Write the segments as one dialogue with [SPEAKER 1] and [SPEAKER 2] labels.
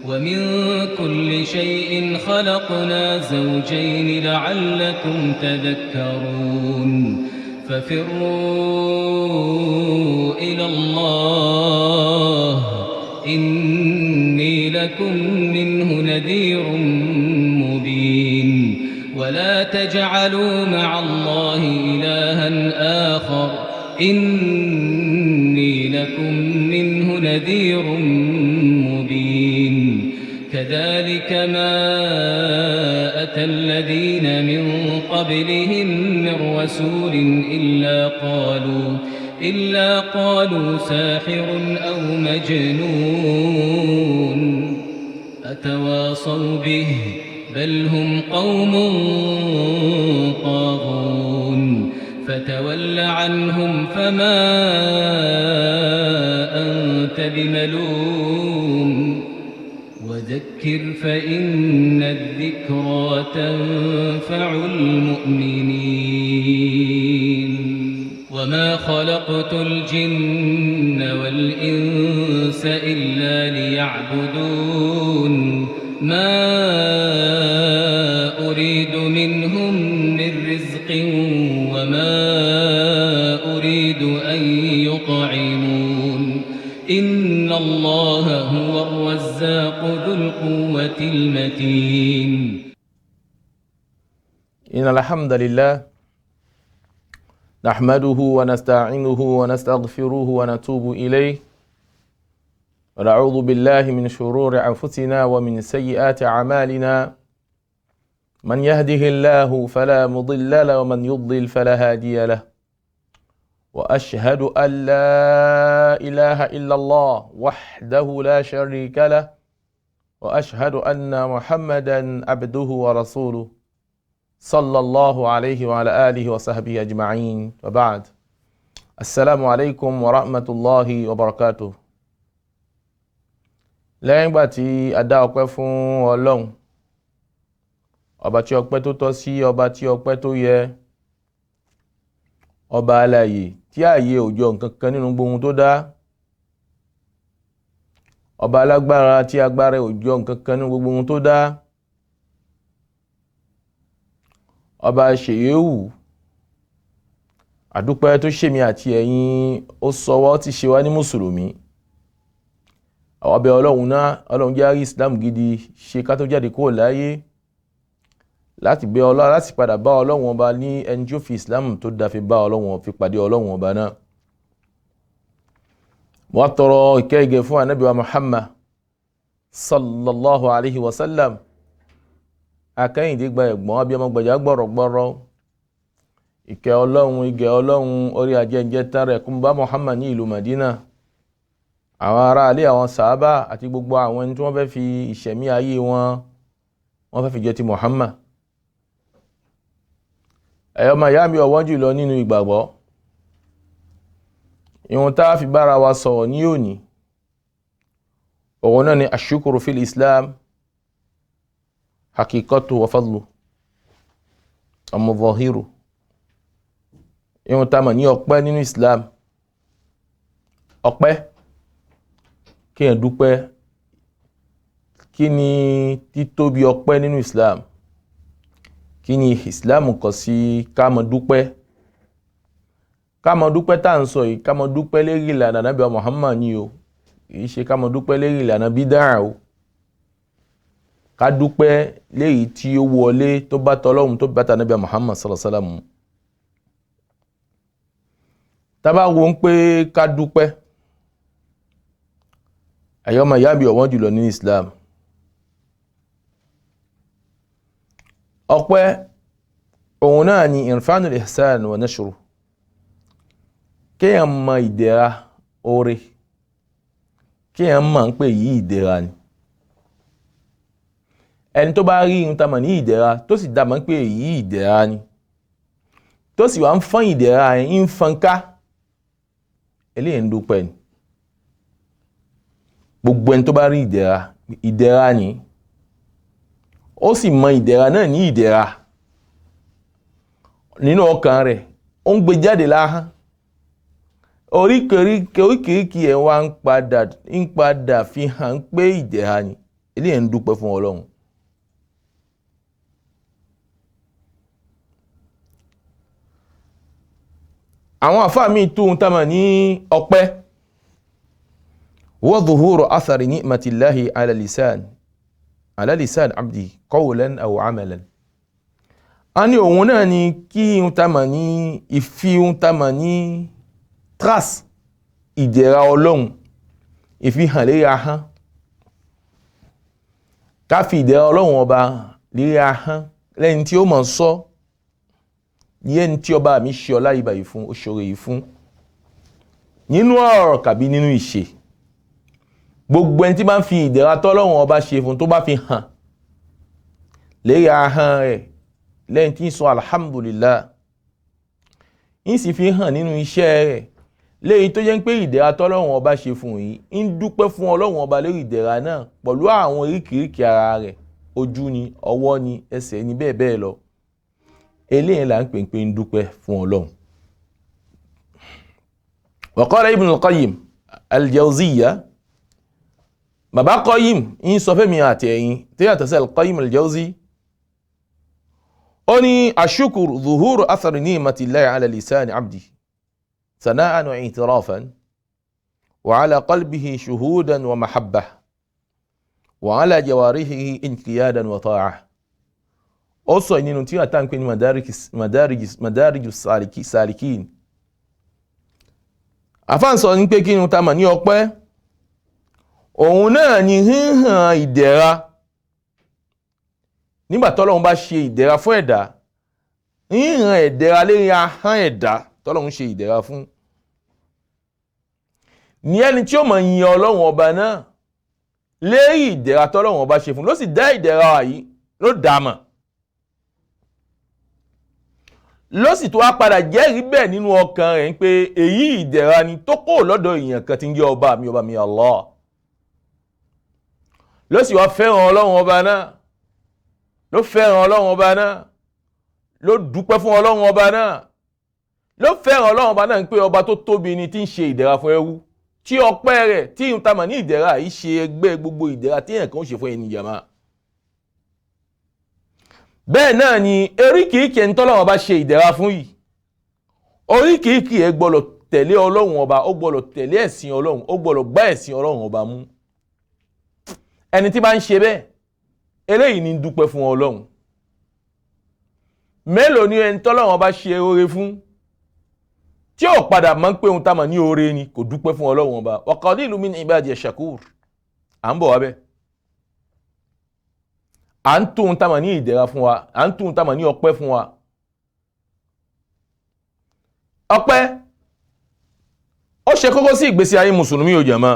[SPEAKER 1] ومن كل شيء خلقنا زوجين لعلكم تذكرون ففروا إلى الله إني لكم منه نذير مبين ولا تجعلوا مع الله إلها آخر إني لكم منه نذير مبين كذلك ما أتى الذين من قبلهم من رسول إلا قالوا ساحر أو مجنون أتواصوا به بل هم قوم طاغون فتول عنهم فما أنت بملوم وذكر فإن الذكرى تنفع المؤمنين وما خلقت الجن والإنس إلا ليعبدون ما أريد منهم من رزق وما أريد أن يطعمون إن الله هو الرزاق ذو القوة المتين
[SPEAKER 2] إن الحمد لله نحمده ونستعينه ونستغفره ونتوب إليه ونعوذ بالله من شرور أنفسنا ومن سيئات أعمالنا من يهده الله فلا مضل له ومن يضلل فلا هادي له وأشهد أن لا إله إلا الله وحده لا شريك له وأشهد أن محمدا عبده ورسوله صلى الله عليه وعلى آله وصحبه أجمعين وبعد السلام عليكم ورحمة الله وبركاته. lẹ́yìn ìgbà tí a dá ọpẹ́ fún Ọlọ́run ọba tí ọpẹ́ tó tọ́ sí, ọba tí ọpẹ́ tó yẹ, ọba alààyè tí ààyè ò jọ nǹkan kan nínú gbogbo ohun tó dá, ọba alágbára tí agbára ò jọ nǹkan kan nínú gbogbo ohun tó dá, ọba ṣèyéwù àdúpẹ́ tó ṣèmi àti ẹ̀yin ó sọwọ́ ti ṣe wá ní mùsùlùmí. àwọn ọbẹ̀ Ọlọ́run náà, Ọlọ́run jẹ́ àrí Islam gidi ṣe ká tó jáde kúrò láyé láti gbé Ọlọ́run láti padà bá Ọlọ́run ọba ní ẹni tí ó fi Islam tó dá fi bá Ọlọ́run fi pàdé Ọlọ́run ọba náà. mo wá tọrọ ìkẹ́ ìgẹ̀ fún Ànábì wa Muhammad sallallahu alaihi wasallam, akẹ́yìndé gba ẹ̀gbọ́n abiyamọ gbàjá gbọ̀rọ̀gbọ̀rọ̀, ìkẹ́ Ọlọ́run ìgẹ̀ Ọlọ́run orí ajẹ́jẹ́ tán rẹ̀ kún bá Muhammad ní ìlú Madina, àwọn ará alé àwọn sàábà àti gbogbo àwọn ẹni tí wọ́n fẹ́ fi ìṣẹ̀mí ayé wọ́n fẹ́ fi jẹ́ ti Muhammad. ẹ̀yọ́ ma yá mi ọ̀wọ́n jùlọ nínú ìgbàgbọ́, ìhun tá fi bára wa sọ̀rọ̀ ní òní òun náà ni ashukuru fil Islam hakikatu wa fadlu amuzahiru. ìhun tá mọ̀ ní ọpẹ́ nínú Islam, ọpẹ́ kí ẹ dúpẹ́, kí ni títóbi ọpẹ́ nínú Islam, kí ni Islam kọ̀ sí ká má dúpẹ́. ká má dúpẹ́ tá ń sọ yìí, ká má dúpẹ́ lérí ìlànà Ànábì Muhammad ni o, kìí ṣe ká má dúpẹ́ lérí ìlànà bídà o. ká dúpẹ́ lérí tí ó wọlé tó bá tọ́lọ́hun tó bá tànábì Muhammad sallallahu alaihi wasallam. tá bá wo ń pé ká dúpẹ́, àyọ́mọ ìyá bí ọ̀wọ́n jùlọ ní Islam, ọpẹ́ òun náà ni irfanul ihsan wa nashru, kéèyàn mọ ìdẹ̀ra oore, kéèyàn mọ̀ ń pè yí ìdẹ̀ra ni. ẹni tó bá rí ohun tá mọ̀ ní ìdẹ̀ra tó sì dá mọ̀ pé yí ìdẹ̀ra ni, tó sì wá ń fọ́n ìdẹ̀ra yẹn ń fọ́n ká, eléyìí ń dúpẹ́ ni. gbogbo ẹni tó bá rí ìdẹ̀ra ni, ó sì mọ ìdẹ̀ra náà ní ìdẹ̀ra nínú ọkàn rẹ̀, ó ń gbé jáde láhán oríkèríkè ẹ̀ wá ń padà fi hàn pé ìdẹ̀ra ni eléyìí ń dúpẹ́ fún Ọlọ́run. àwọn àfáà míì tó ń tamà ní ọpẹ́ wa dhuhuru athari ni'matillahi ala lisan abdi qawlan aw amalan. a ní òun náà ni kí ń tamà ní ìfi ń tamà ní trace ìdẹ̀ra Ọlọ́run ìfihàn lérí ahọ́n, ká fi ìdẹ̀ra Ọlọ́run ọba lérí ahọ́n lẹ́yìn tí ó mọ̀ sọ yẹn tí ọba mi ṣe ọlá ìbà yìí fún òṣèré yìí fún nínú ọ̀rọ̀ kàbí nínú ìṣe. gbogbo ẹni tí bá ń fi ìdẹ̀ra tọ́lọ́run ọba ṣe fún tó bá fi hàn lérí ahọ́n rẹ̀ lẹ́yìn tí ń sọ alhamdulillah ń sì fi hàn nínú iṣẹ́ rẹ̀ léyìí tó jẹ́ pé ìdẹ̀ra tọ́lọ́run ọba ṣe fún yìí ń dúpẹ́ fún Ọlọ́run ọba lérí ìdẹ̀ra náà pẹ̀lú àwọn oríkìríkì ara rẹ̀, ojú ni, ọwọ́ ni, ẹsẹ̀ ni, bẹ́ẹ̀ bẹ́ẹ̀ lọ. eléyìí là ń pè pé ń dúpẹ́ fún Ọlọ́run. wa qala Ibn al-Qayyim al-Jawziyya, bàbá Qayyim ń sọ fẹ́mi àti ẹ̀yin tí yàtọ̀ sí al-Qayyim al-Jawzi, ó ní ashukuru dhuhuru athari ni'matillahi ala lisani abdi sana'an wa i'tirafan wa ala qalbihi shuhudan wa mahabbah wa ala jawarihi inqiyadan wa ta'ah. ó sọ nínú tí a tán pé ní madarijus salikin. àfáà sọ ní pé kí ní ta mà ní ọpẹ́ òun náà ni híhàn ìdẹ̀ra nígbà tọ́lọ́run bá ṣe ìdẹ̀ra fún ẹ̀dá, híhàn ìdẹ̀ra lérí ahọ́n ẹ̀dá tọ́lọ́run ṣe ìdẹ̀ra fún ní ẹni tí ó mọ̀ yin Ọlọ́run ọba náà lérí ìdẹ̀ra tọ́lọ́run ọba ṣe fún, ló sì dá ìdẹ̀ra yìí ló dàmà, ló sì tó wá padà jẹ́rìí bẹ́ẹ̀ nínú ọkàn rẹ̀ pé èyí ìdẹ̀ra ni tó kó lọ́dọ̀ èèyàn kan tí ń jẹ́ ọba mi Allah. ló sì wá fẹ́ràn Ọlọ́run ọba náà, ló fẹ́ràn Ọlọ́run ọba náà, ló dúpẹ́ fún Ọlọ́run ọba náà, ló fẹ́ràn Ọlọ́run ọba náà pé ọba tó tóbi ni tí ń ṣe ìdẹ̀ra fún ẹrú, tí ọpẹ́ rẹ̀ tí ń tamà ní ìdẹ̀ra yìí ṣe ẹgbẹ́ gbogbo ìdẹ̀ra tí èèyàn kan ṣe fún ènìyàn máa. bẹ́ẹ̀ náà ni oríkìíkì ẹni tọ́lọ́run ọba ṣe ìdẹ̀ra fún yìí, oríkìíkì ẹ gbọ́dọ̀ tẹ̀lé Ọlọ́run ọba, ó gbọ́dọ̀ tẹ̀lé ẹ̀sìn Ọlọ́run, ó gbọ́dọ̀ gbá ẹ̀sìn Ọlọ́run ọba mú. ẹni tí bá ń ṣe bẹ́ẹ̀ eléyìí ni dúpẹ́ fún Ọlọ́run. mélòó ni ẹni tọ́lọ́run ọba ṣe oore fún tí ó padà máa ń pé ohun tá mà ní oore ni kò dúpẹ́ fún Ọlọ́run ọba. wa qalilun min ibadiya shakur. à ń bọ̀ wá bẹ́ẹ̀. à ń tó ohun tá mà ní ìdẹ̀ra fún wa, à ń tó ohun tá mà ní ọpẹ́ fún wa. ọpẹ́ ó ṣe kókó sí ìgbésí ayé mùsùlùmí ó jàmá.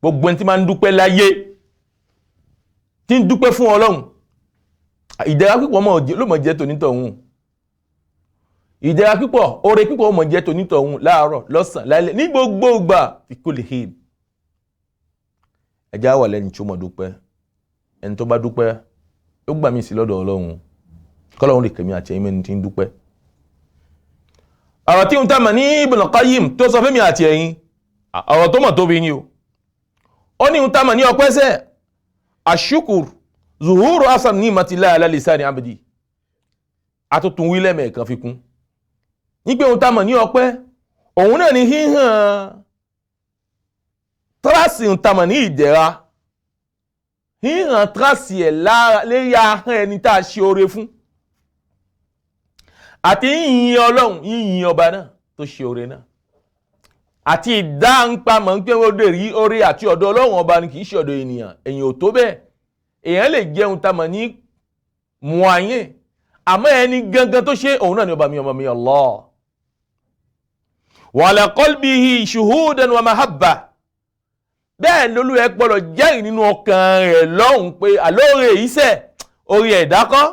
[SPEAKER 2] gbogbo ẹni tí máa ń dúpẹ́ láyé, tí ń dúpẹ́ fún Ọlọ́run, ìdẹ̀ra pípọ̀ ló mọ̀ jẹ́ tonítọ̀hún. ìdẹ̀ra pípọ̀, oore pípọ̀ ó mọ̀ jẹ́ tonítọ̀hún láàárọ̀, lọ́sàn, lálẹ́, ní gbogbo ìgbà fi kulli hin. ẹjá wà lẹ́ni tí ó mọ̀ dúpẹ́. ẹni tó bá dúpẹ́ ó gbà mí sí lọ́dọ̀ Ọlọ́run, kọ́lọ́run lè kẹ̀mí àti ẹ̀yìn mẹ́ni tí ń dúpẹ́. ọ̀rọ̀ tí ń tà mà ní Ibn Qayyim tó sọ fẹ́mi àti ẹ̀yìn, ọ̀rọ̀ tó mọ̀ tóbi ni o. ó ní ń tà mà ní ọpẹ́ sẹ́ ashukur zuhuru asan ni'matillahi ala lisani abdi. àtútùn wílẹ̀ mẹ́ẹ̀kan fi kún ní pé ń tà mà ní ọpẹ́ òun náà ni híhàn tírásì ń tà mà ní ìdẹ̀ra, híhàn tírásì ẹ̀ lérí ahọ́n ẹni tá a ṣe oore fún, àti yìnyín Ọlọ́run, yìnyín ọba náà tó ṣe oore náà, àti ìdáǹpamọ̀ ń pé ó lè rí oore àti ọ̀dọ̀ Ọlọ́run ọba ni kì í ṣe ọ̀dọ̀ ènìyàn. èyàn ò tó bẹ́ẹ̀. èyàn lè jẹun tamọ̀ ní moyen, àmọ́ ẹni gangan tó ṣe òun náà ni ọba mi Allah. wa ala qalbihi shuhudan wa mahabba. bẹ́ẹ̀ lólú ẹ gbọ́dọ̀ jẹ́rìí nínú ọkàn rẹ̀ lọ́hùn pé àlóore ìṣẹ́ orí ẹ̀dá kọ́,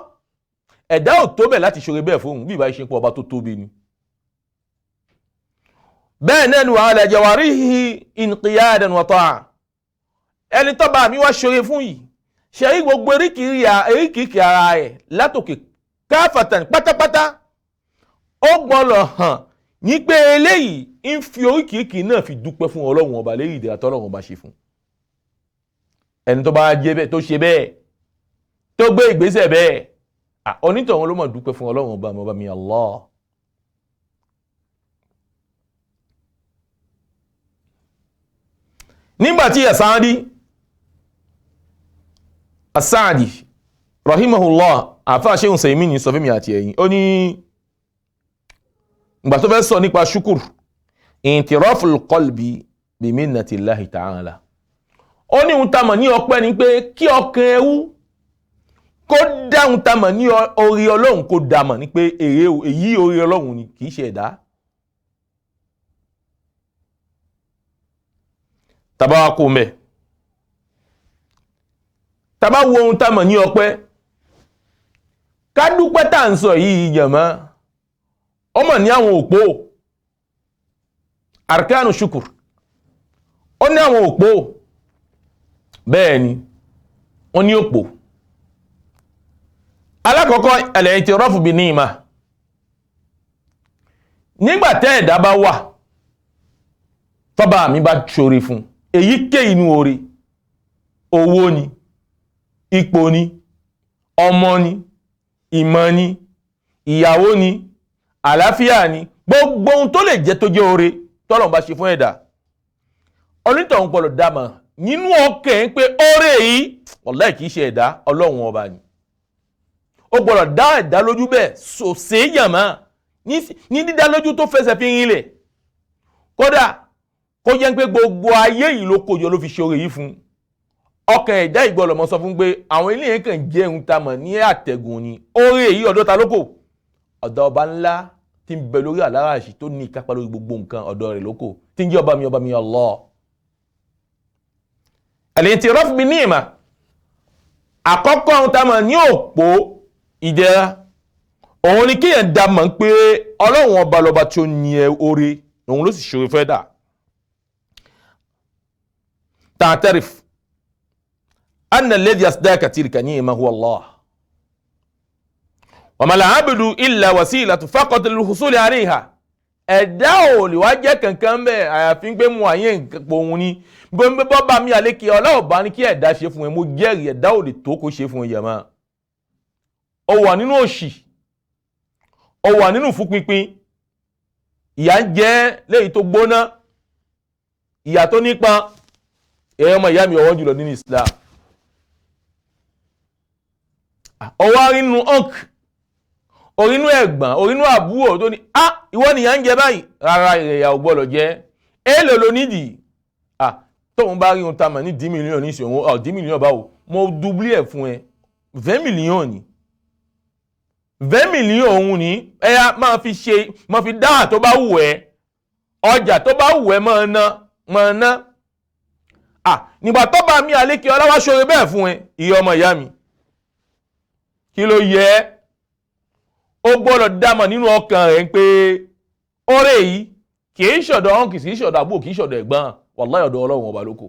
[SPEAKER 2] ẹ̀dá ò tó bẹ̀ láti ṣoore bẹ́ẹ̀ fóun bí ìbá ṣe pọ̀ ọba tó tóbi ni. bẹ́ẹ̀ náà ni wa ala jawarihi inqiyadan wa ta'a. ẹni tó bá mi wá ṣoore fún yìí ṣe rí gbogbo eríkìíkì ara rẹ̀ látòkè káfàtàn pátápátá ó gbọ́dọ̀ hàn ní pé eléyìí ń fi oríkìíkì náà fi dúpẹ́ fún Ọlọ́run ọba lérí ìdẹ̀ra tọ́lọ́run ọba ṣe fún ẹni tó bá jẹ́ bẹ́ẹ̀ tó ṣe bẹ́ẹ̀ tó gbé ìgbésẹ̀ bẹ́ẹ̀ onítọ̀hún ló mọ̀ dúpẹ́ fún Ọlọ́run ọba mi Allah. nígbàtí As-Sa'di rahimahullah àfáà Sheikh Usaymin sọ fún mi àti ẹ̀yin ó ní ìgbà tó fẹ́ sọ nípa ṣúkùr intiraful qalbi bi minnatillahi ta'ala ó ní ohun tamọ̀ ní ọpẹ́ ni pé kí ọkàn ẹrú kó dáhùn tamọ̀ ní orí Ọlọ́run kó dámọ̀ ní pé èyí orí Ọlọ́run ni kìí ṣe ẹ̀dá. tàbá wa kó mẹ́ tàbá wo ohun tamọ̀ ní ọpẹ́ ká dúpẹ́ tá ń sọ yìí jàmá ọmọ ní àwọn òpó arkanu ṣukur ó ní àwọn òpó bẹ́ẹ̀ ni wọ́n ní òpó alákọ̀ọ́kọ́ al-i'tirafu bi ni'ma nígbàtẹ́ ẹ̀dá bá wà tọ́bà mi bá ṣoore fún èyíkéyìí inú oore owó ni ipò ni ọmọ ni ìmọ̀ ni ìyàwó ni àlàáfíà ni gbogbo ohun tó lè jẹ́ tó jẹ́ oore tọ́lọ́run bá ṣe fún ẹ̀dá onítọ̀hún gbọ́dọ̀ dámọ̀ nínú ọkàn pé oore yìí wallahi kìí ṣe ẹ̀dá Ọlọ́run ọba ni ó gbọ́dọ̀ dá ẹ̀dá lójú bẹ́ẹ̀ sòsè yàmá ní dídá lójú tó fẹsẹ̀ fi rinlẹ̀ kódà kó jẹ́ pé gbogbo ayé yìí ló kójọ ló fi ṣe oore yìí fún ọkàn ẹ̀dá ìgbọ́dọ̀ mọ́ sọ fún pé àwọn ilé yẹn kàn jẹ́ ohun tá mọ̀ ní àtẹ̀gùn ni oore yìí ọ̀dọ̀ ta lóko ọ̀dọ̀ ọba ńlá tí ń bẹ lórí àláràṣì tó ní ìkápá lórí gbogbo nǹkan ọ̀dọ̀ rẹ̀ lóko tí ń jẹ́ ọba mi Allah. al-i'tiraf bi ni'ma àkọ́kọ́ ohun tá mọ̀ ní òpó ìdẹ̀ra òun ni kéèyàn dá mọ̀ pé Ọlọ́run ọba lọ́ba tí ó ní oore òun ló sì ṣòro fẹ́ dà. ta'tarif anna alladhi yasdaka tilka ni'ma huwa Allah wa ma al-'abdu illa wasilatu faqat lil-husuli 'alayha ẹ̀dá ò lè wá jẹ́ kankan bẹ́ẹ̀ àyàfi pé mu àyè nǹkan òun ni bọ́ bá mi àlékè Ọlọ́run bá ní kí ẹ̀dá ṣe fún ẹ mo jẹ́rìí ẹ̀dá ò lè tó kó ṣe fún ẹ yẹ̀mọ́ ó wà nínú òṣì ó wà nínú fúnpinpin ìyà ń jẹ léyìí tó gbóná ìyà tó nípa ẹ̀yọ́ ọmọ ìyá mi ọwọ́ jùlọ nínú Islam ọwọ́ rínú ọ̀k orínú ẹ̀gbọ́n orínú àbúrò tó ní ìwọ nìyà ń jẹ báyìí rárá ìrẹ̀yà ò gbọ́dọ̀ jẹ́ èèlò ló nídìí tóun bá rí ohun tá a mọ̀ ní 10 mílíọ̀nù ní ìṣòwò 10 mílíọ̀nù báwo mo dúblé ẹ̀ fún ẹ 20 mílíọ̀nù ni 20 mílíọ̀nù òun ní ẹ̀yà máa fi dáhà tó bá wù ẹ́ ọjà tó bá wù ẹ́ máa ná nígbà tó bá mi àlékè ọlọ́wà ṣoore bẹ́ẹ̀ fún ẹ ìyá ọmọ ìyá mi kí ló yẹ ó gbọ́dọ̀ dámọ̀ nínú ọkàn rẹ̀ pé oore yìí kìí ṣọ̀dọ̀ ọ̀hún kìí ṣọ̀dọ̀ àbúrò kìí ṣọ̀dọ̀ ẹ̀gbọ́n wallahi ọ̀dọ̀ Ọlọ́run ọba lóko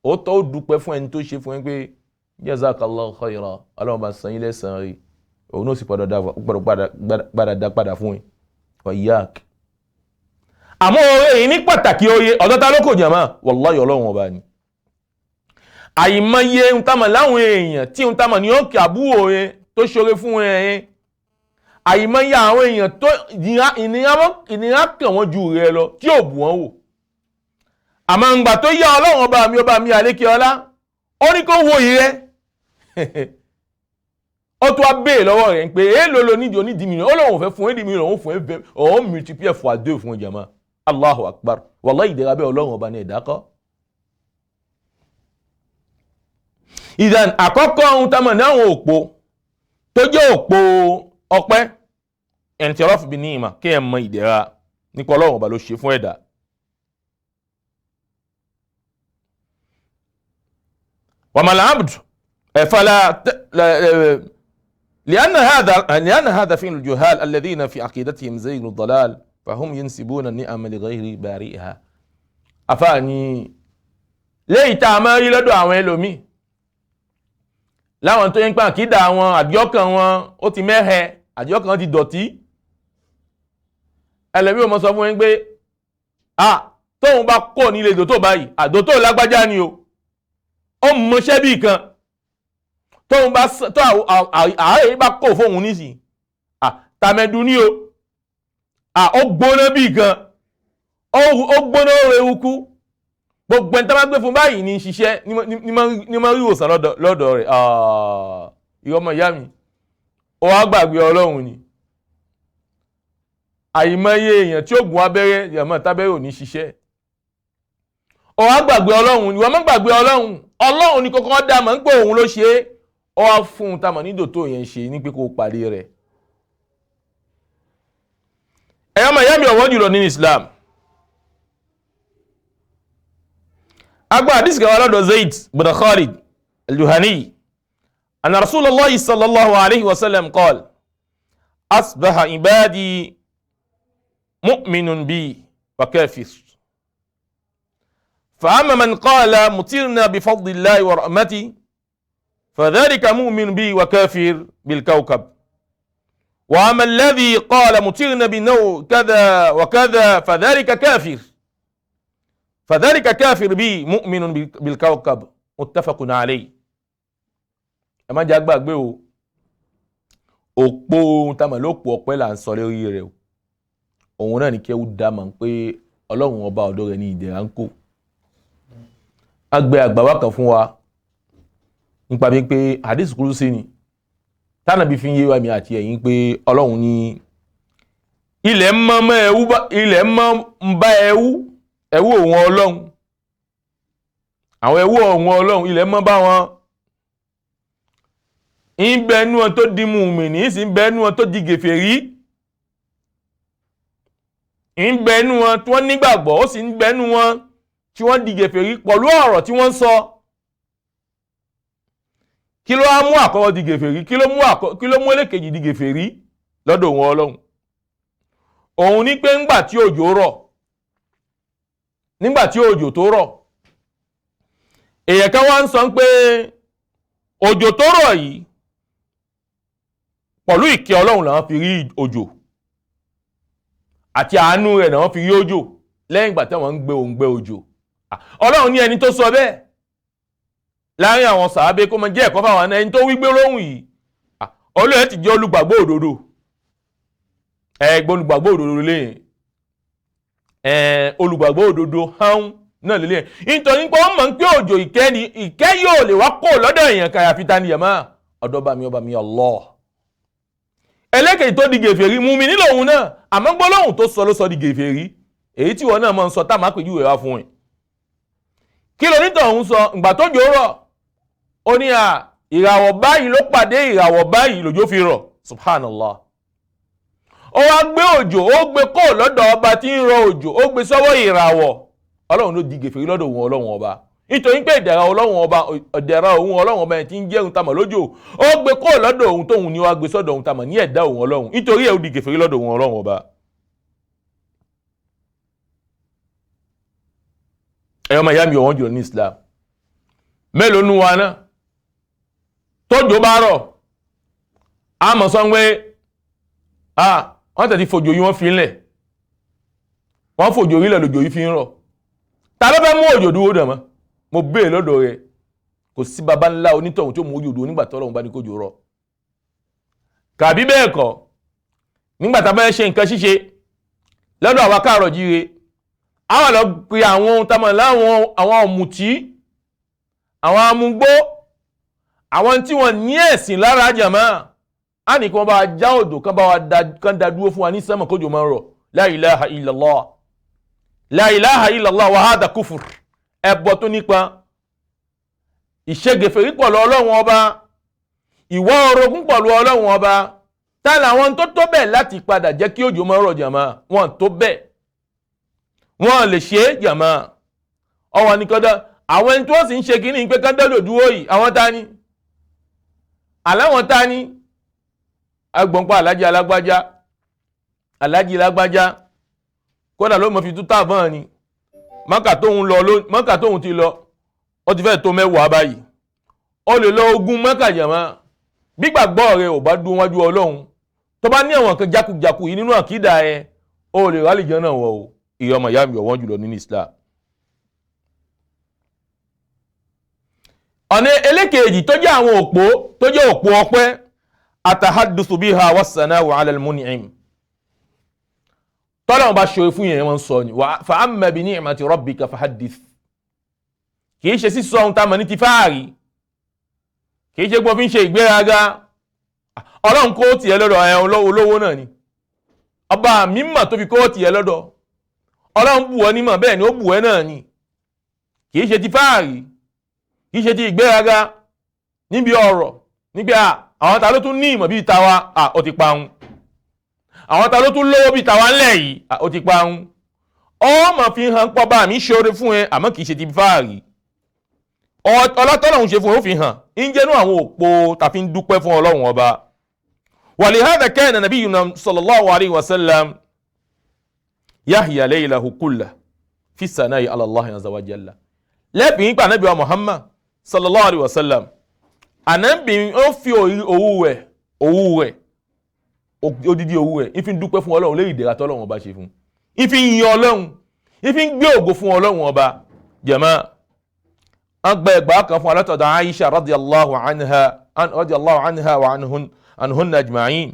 [SPEAKER 2] ó tọ́ ó dúpẹ́ fún ẹni tó ṣe fún ẹ pé jazakallahu khairan Ọlọ́run bá san yín lẹ́san rí òun náà sì padà fún ẹ wàyíyák àmọ́ oore yìí ní pàtàkì oye ọ̀dọ̀ ta lóko jàmá wallahi Ọlọ́run ọba ni àìmọye ń tamọ̀ láwọn èèyàn tí ń tamọ̀ ní òkè àbúrò rẹ tó ṣoore fún ẹ àìmọye àwọn èèyàn tó ìnira kàn wọ́n ju rẹ lọ tí ò bù wọ́n wò àmọ́ ǹgbà tó yá Ọlọ́run ọba mi àlékè ọlá ó ní kó wo ìrẹ́ ó tó wá bèè lọ́wọ́ rẹ̀ pé èèlò ló nídìí onídìí mìíràn ó lóun fẹ́ fún édìí mìíràn òun fún ẹ òun multiplier fois 2 fún ìjàmá Allahu Akbar wallahi ìdẹ̀ra bẹ́ẹ̀ Ọlọ́run ọba ní ẹ̀dá kọ́. ìdàn àkọ́kọ́ ohun tamọ̀ ní àwọn òpó tó jẹ́ òpó ọpẹ́ i'tiraf bi ni'ma kí ẹ mọ ìdẹ̀ra nípa Ọlọ́run ọba ló ṣe fún ẹ̀dá. wa mal abd fala لأن هذا فعل الجهال الذين في عقيدتهم زيغ الضلال فهم ينسبون النعم لغير بارئها àfààní léyìí tá a máa rí lọ́dọ̀ àwọn ẹlòmíì láwọn tó ń pa àkídà wọn àdìọ́kàn wọn ó ti mẹ́hẹ àdìọ́kàn ti dọ̀tí ẹlẹ́mí ò mọ̀ sọ fún yín pé tóun bá kó nílé dòtó báyìí àdòtó lágbájá ni o ó mọṣẹ́ bí kan tóun bá tó àárẹ̀ bá kó fóun nísìnyí tàmẹ̀dù ni o ó gbóná bí kan ó gbóná ewúkú gbogbo ẹni tó bá gbé fún báyìí ní ṣiṣẹ́ ní mọ́ rí ìwòsàn lọ́dọ̀ rẹ̀ ìyọmọ ìyá mi ó wá gbàgbé ọlọ́run ni àìmọye èèyàn tí ó gùn abẹ́rẹ́ yàmọ́ tábẹ́rẹ́ ò ní ṣiṣẹ́ ó wá gbàgbé ọlọ́run ni wọ́n mọ́ gbàgbé ọlọ́run ni kọ́kọ́ dá mọ̀ ń pé òun ló ṣe é ó wá fún un tamọ̀ ní dòtó yẹn ṣe ní pé kó parí rẹ̀ ẹ̀yọ́mọ ìyá mi ọ̀wọ́n jùlọ nínú Islam أقبل حديث قال زيد بن خالد الجهني أن رسول الله صلى الله عليه وسلم قال أصبح عبادي مؤمن بي وكافر فأما من قال مطرنا بفضل الله ورحمته فذلك مؤمن بي وكافر بالكوكب وأما الذي قال مطرنا بنوع كذا وكذا فذلك كافر بي مؤمن بالكوكب متفق عليه. ẹ má jẹ́ gbàgbé o òpó tá mọ̀ lópò ọpẹ́ là ń sọ lórí rẹ̀ o òun náà ní kí ẹ dá mọ̀ pé ọlọ́run ọba ọ̀dọ̀ rẹ̀ ní ìdẹ̀ra ń kó agbẹ́ àgbàwá kan fún wa nípa bí pé hadith kudusi ni tánàbí fi ń yé wa mi àti ẹ̀yin pé ọlọ́run ní ilẹ̀ mọ́ ń bá ẹ̀wú òun ọlọ́run àwọn ẹ̀wú òun ọlọ́run ilẹ̀ mọ́ bá wọn ń bẹnu wọn tó di mùmínì sì ń bẹnu wọn tó di gèfèrí ń bẹnu wọn tí wọ́n nígbàgbọ́ ó sì ń bẹnu wọn tí wọ́n di gèfèrí pẹ̀lú ọ̀rọ̀ tí wọ́n ń sọ kí ló á mú àkọ́kọ́ di gèfèrí kí ló mú ẹlẹ́kejì di gèfèrí lọ́dọ̀ òun ọlọ́run òun ní pé ńgbà tí òjò rọ̀ nígbà tí òjò tó rọ̀ èèyàn kan wá ń sọ pé òjò tó rọ̀ yìí pẹ̀lú ìkẹ́ ọlọ́run làwọn fi rí òjò àti àánú rẹ̀ làwọn fi rí òjò lẹ́yìn ìgbà tí wọ́n ń gbé òǹgbẹ òjò ọlọ́run ní ẹni tó sọ bẹ́ẹ̀ láàrin àwọn sàábé kó máa jẹ́ ẹ̀kọ́ fáwọn ẹni tó wí gbé lóhùn yìí Ọlọ́run ti jẹ́ olùgbàgbọ́ òdodo olùgbàgbọ́ òdodo lẹ́yìn olùgbàgbọ́ òdodo hàn náà lélẹ̀ nítorí pé wọ́n mọ̀ ń pé òjò ìkẹ́ ni ìkẹ́ yóò lè wá kó lọ́dọ̀ èèyàn kàyàfi ta ni yàmá ọ̀dọ̀ ọba mi Allah ẹlẹ́kẹ̀ẹ́ tó di gèfèrí mú mi nílò òun náà àmọ́ gbólóhùn tó sọ ló sọ di gèfèrí èyí tí wọ́n náà máa ń sọ táwọn àpèjú rẹ̀ wá fún ẹ̀ kí ló nítọ̀ òun sọ ìgbà tó jò rọ̀ ó ní ìràwọ̀ báyìí ló pàdé ìràwọ̀ báyìí lòjò fi rọ̀ subhanallah ó wá gbé òjò ó gbé kó lọ́dọ̀ ọba tí ń rọ òjò ó gbé sọ́wọ́ ìràwọ̀ ọlọ́run ló di gèfèrí lọ́dọ̀ òun ọlọ́run ọba nítorí pé ìdẹ̀ra ọlọ́run ọba ìdẹ̀ra òun ọlọ́run ọba tí ń jẹ́ òun tamọ̀ lójò ó gbé kó lọ́dọ̀ òun tóun ni wá gbé sọ́dọ̀ òun tamọ̀ ní ẹ̀dá òun ọlọ́run nítorí ẹ̀ ó di gèfèrí lọ́dọ̀ òun ọlọ́run ọba. ẹ̀yọ́ máa yá mi ọ̀wọ́n jùlọ ní Islam mélòó nu wa náà tójò bá rọ̀ a mọ̀ sọ pé wọ́n tẹ̀sí fòjò yìí wọ́n fi ń lẹ̀ wọ́n fòjò yìí lẹ̀ lòjò yìí fi ń rọ̀ ta ló fẹ́ mú òjò dúró dàn mọ́ mo béèrè lọ́dọ̀ rẹ̀ kò sí baba ńlá onítọ̀hún tó mú òjò dúró nígbà tọ́lọ́run bá ní kójò rọ̀ kàbí bẹ́ẹ̀ kọ́ nígbà tá a bá ṣe nǹkan ṣíṣe lọ́dọ̀ àwa káàrọ̀ jíire àwọn lọ pe àwọn ohun tamọ̀ láwọn àwọn ọ̀mùtí àwọn amúgbó àwọn tí wọ́n ní ẹ̀sìn lára jàmá á ní kí wọ́n bá já òjò kan dá dúró fún wa ní sẹ́mọ̀ kójò máa ń rọ̀ la ilaha illallah la ilaha illallah wa hada kufur ẹbọ tó nípa ìṣègèfèrí pẹ̀lú ọlọ́run ọba ìwọ orogún pẹ̀lú ọlọ́run ọba tá làwọn tó tó bẹ́ẹ̀ láti padà jẹ́ kí òjò máa rọ̀ jàmá wọn tó bẹ́ẹ̀ wọn lè ṣe jàmá ọwọ́ ní kọ́dọ̀ àwọn ẹni tí wọ́n sì ń ṣe kí ní pé kọ́dọ̀ dúró yìí àwọn ta ni aláwọn ta ni agbọ̀npá alájí lágbájá kódà ló mọ̀ fi tú tàbọn ni mọ́kà tóhun ti lọ ó ti fẹ́ tó 10 báyìí ó lè lọ 20 mọ́kà jàmá gbígbàgbọ́ rẹ̀ ò bá dún wájú ọlọ́run tó bá ní àwọn kan jákujàku yìí nínú àkídà ẹ ó lè rálì jẹ́ náà wọ̀ o ìyá ọmọ ìyá mi ọ̀wọ́n jùlọ nínú Islam. ọ̀nà ẹlẹ́kẹ̀ẹ́jì tó jẹ́ àwọn òpó tó jẹ́ òpó ọpẹ́ atahaddusu biha was-sana'u 'ala al-mun'im. tọ́lọ́run bá ṣe fún yẹn wọ́n sọ ni fa amma bi ni'mati rabbika fahaddith. kìí ṣe sísọ ohun tá a mọ̀ ní ti fáàrí, kìí ṣe gbọ́ fi ń ṣe ìgbéraga. ọlọ́run kó tiẹ̀ lọ́dọ̀ ẹ̀ olówó náà ni ọba mímọ̀ tó fi kó tiẹ̀ lọ́dọ̀. ọlọ́run bù ọ nímọ̀ bẹ́ẹ̀ ni ó bù ẹ náà ni. kìí ṣe ti fáàrí, kìí ṣe ti ìgbéraga níbi ọ̀rọ̀ níbi àwọn ta ló tún ní ìmọ̀ bíi tàwa ó ti parun. àwọn ta ló tún lówó bíi tàwa ńlẹ̀ yìí ó ti parun. ọmọ fi hàn pọ̀ bá mi ṣoore fún ẹ àmọ́ kìí ṣe ti fáàrí. ọlọ́tọ́lọ́hun ṣe fún ẹ ó fi hàn ń jẹ́nu àwọn òpó tàfi ń dúpẹ́ fún ọlọ́run ọba. ولهذا كان نبينا صلى الله عليه وسلم يحيى ليله كله في الثناء على الله عز وجل. lẹ́bìn nípa Ànábì wa Muhammad sallallahu alaihi wasallam Ànábì ó fi òwú rẹ̀ odidi òwú rẹ̀ ìfi ń dúpẹ́ fún ọlọ́run lẹ́yìn ìdẹ̀ra tọ́lọ́run ọba ṣe fún, ìfi ń yin ọlọ́run, ìfi ń gbé ògo fún ọlọ́run ọba. jàmá agbẹ́ ẹgbàá kan fún alátọ̀dọ̀ Aisha radiyallahu anha wa anhunna ajma'in.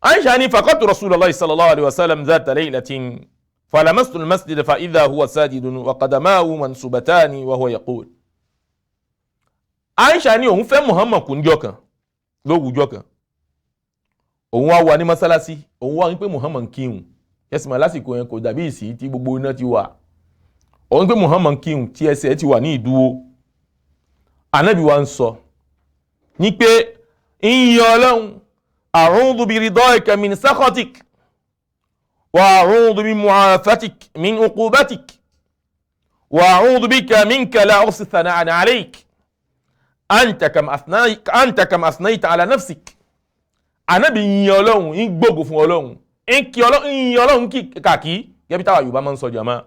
[SPEAKER 2] Aisha ni faqatu Rasulullah sallallahu alaihi wasallam dhata laylatin falamastu al-masjid fa idha huwa sajidun wa qadamahu mansubatani wa huwa yaqul. Aisha ni òun fẹ́ Muhammad kún jọ́ kan lówùjọ́ kan. òun wá ní mọ́sálásí, òun wá ní pé Muhammad kírun. Yẹ́sìmọ̀ lásìkò yẹn kò dàbí ìsí tí gbogbo iná ti wà. òun pé Muhammad kírun tí ẹsẹ̀ ti wà ní ìdúró. Ànábì wa ń sọ ní pé ìyìn ọlọ́run a'udhu bi ridaika min sakhatik wa a'udhu bi mu'afatik min uqubatik wa a'udhu bika minka la uhsi thana'an 'alayk anta kama asnayta 'ala nafsik. Ànábì ìyìn ọlọ́run ń gbógo fún ọlọ́run, ìyìn ọlọ́run kàkí gẹ́bí táwa Yorùbá máa ń sọ jàmá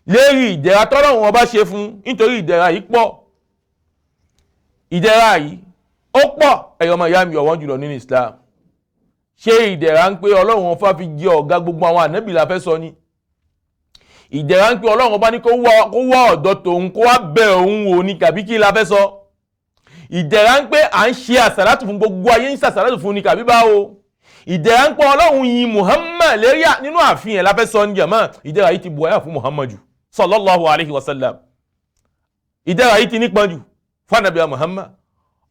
[SPEAKER 2] lérí ìdẹ̀ra tọ́lọ́run ọba ṣe fún, nítorí ìdẹ̀ra yìí pọ̀. ìdẹ̀ra yìí ó pọ̀ ẹ̀yọ́ ọmọ ìyá mi ọ̀wọ́n jùlọ nínú Islam. ṣé ìdẹ̀ra ń pé ọlọ́run ọfà fi jẹ ọ̀gá gbogbo àwọn ànábì la fẹ́ sọ ni? ìdẹ̀ra ń pé ọlọ́run ọba ní kó wá ọ̀dọ̀ tòun kó wá bẹ̀ òun wò ní kàbí kí la fẹ́ sọ? ìdẹ̀ra ń pé à ń ṣe àsàlátù fún gbogbo ayé ń ṣàsàlátù fún ní kàbí báwo? ìdẹ̀ra ń pé ọlọ́run yin Muhammad lérí nínú àfihàn la fẹ́ sọ ní jàmá. ìdẹ̀ra yìí ti bu ayá fún Muhammadu sallallahu alaihi wasallam. ìdẹ̀ra yìí ti nípọn jù fún Ànábì Muhammad.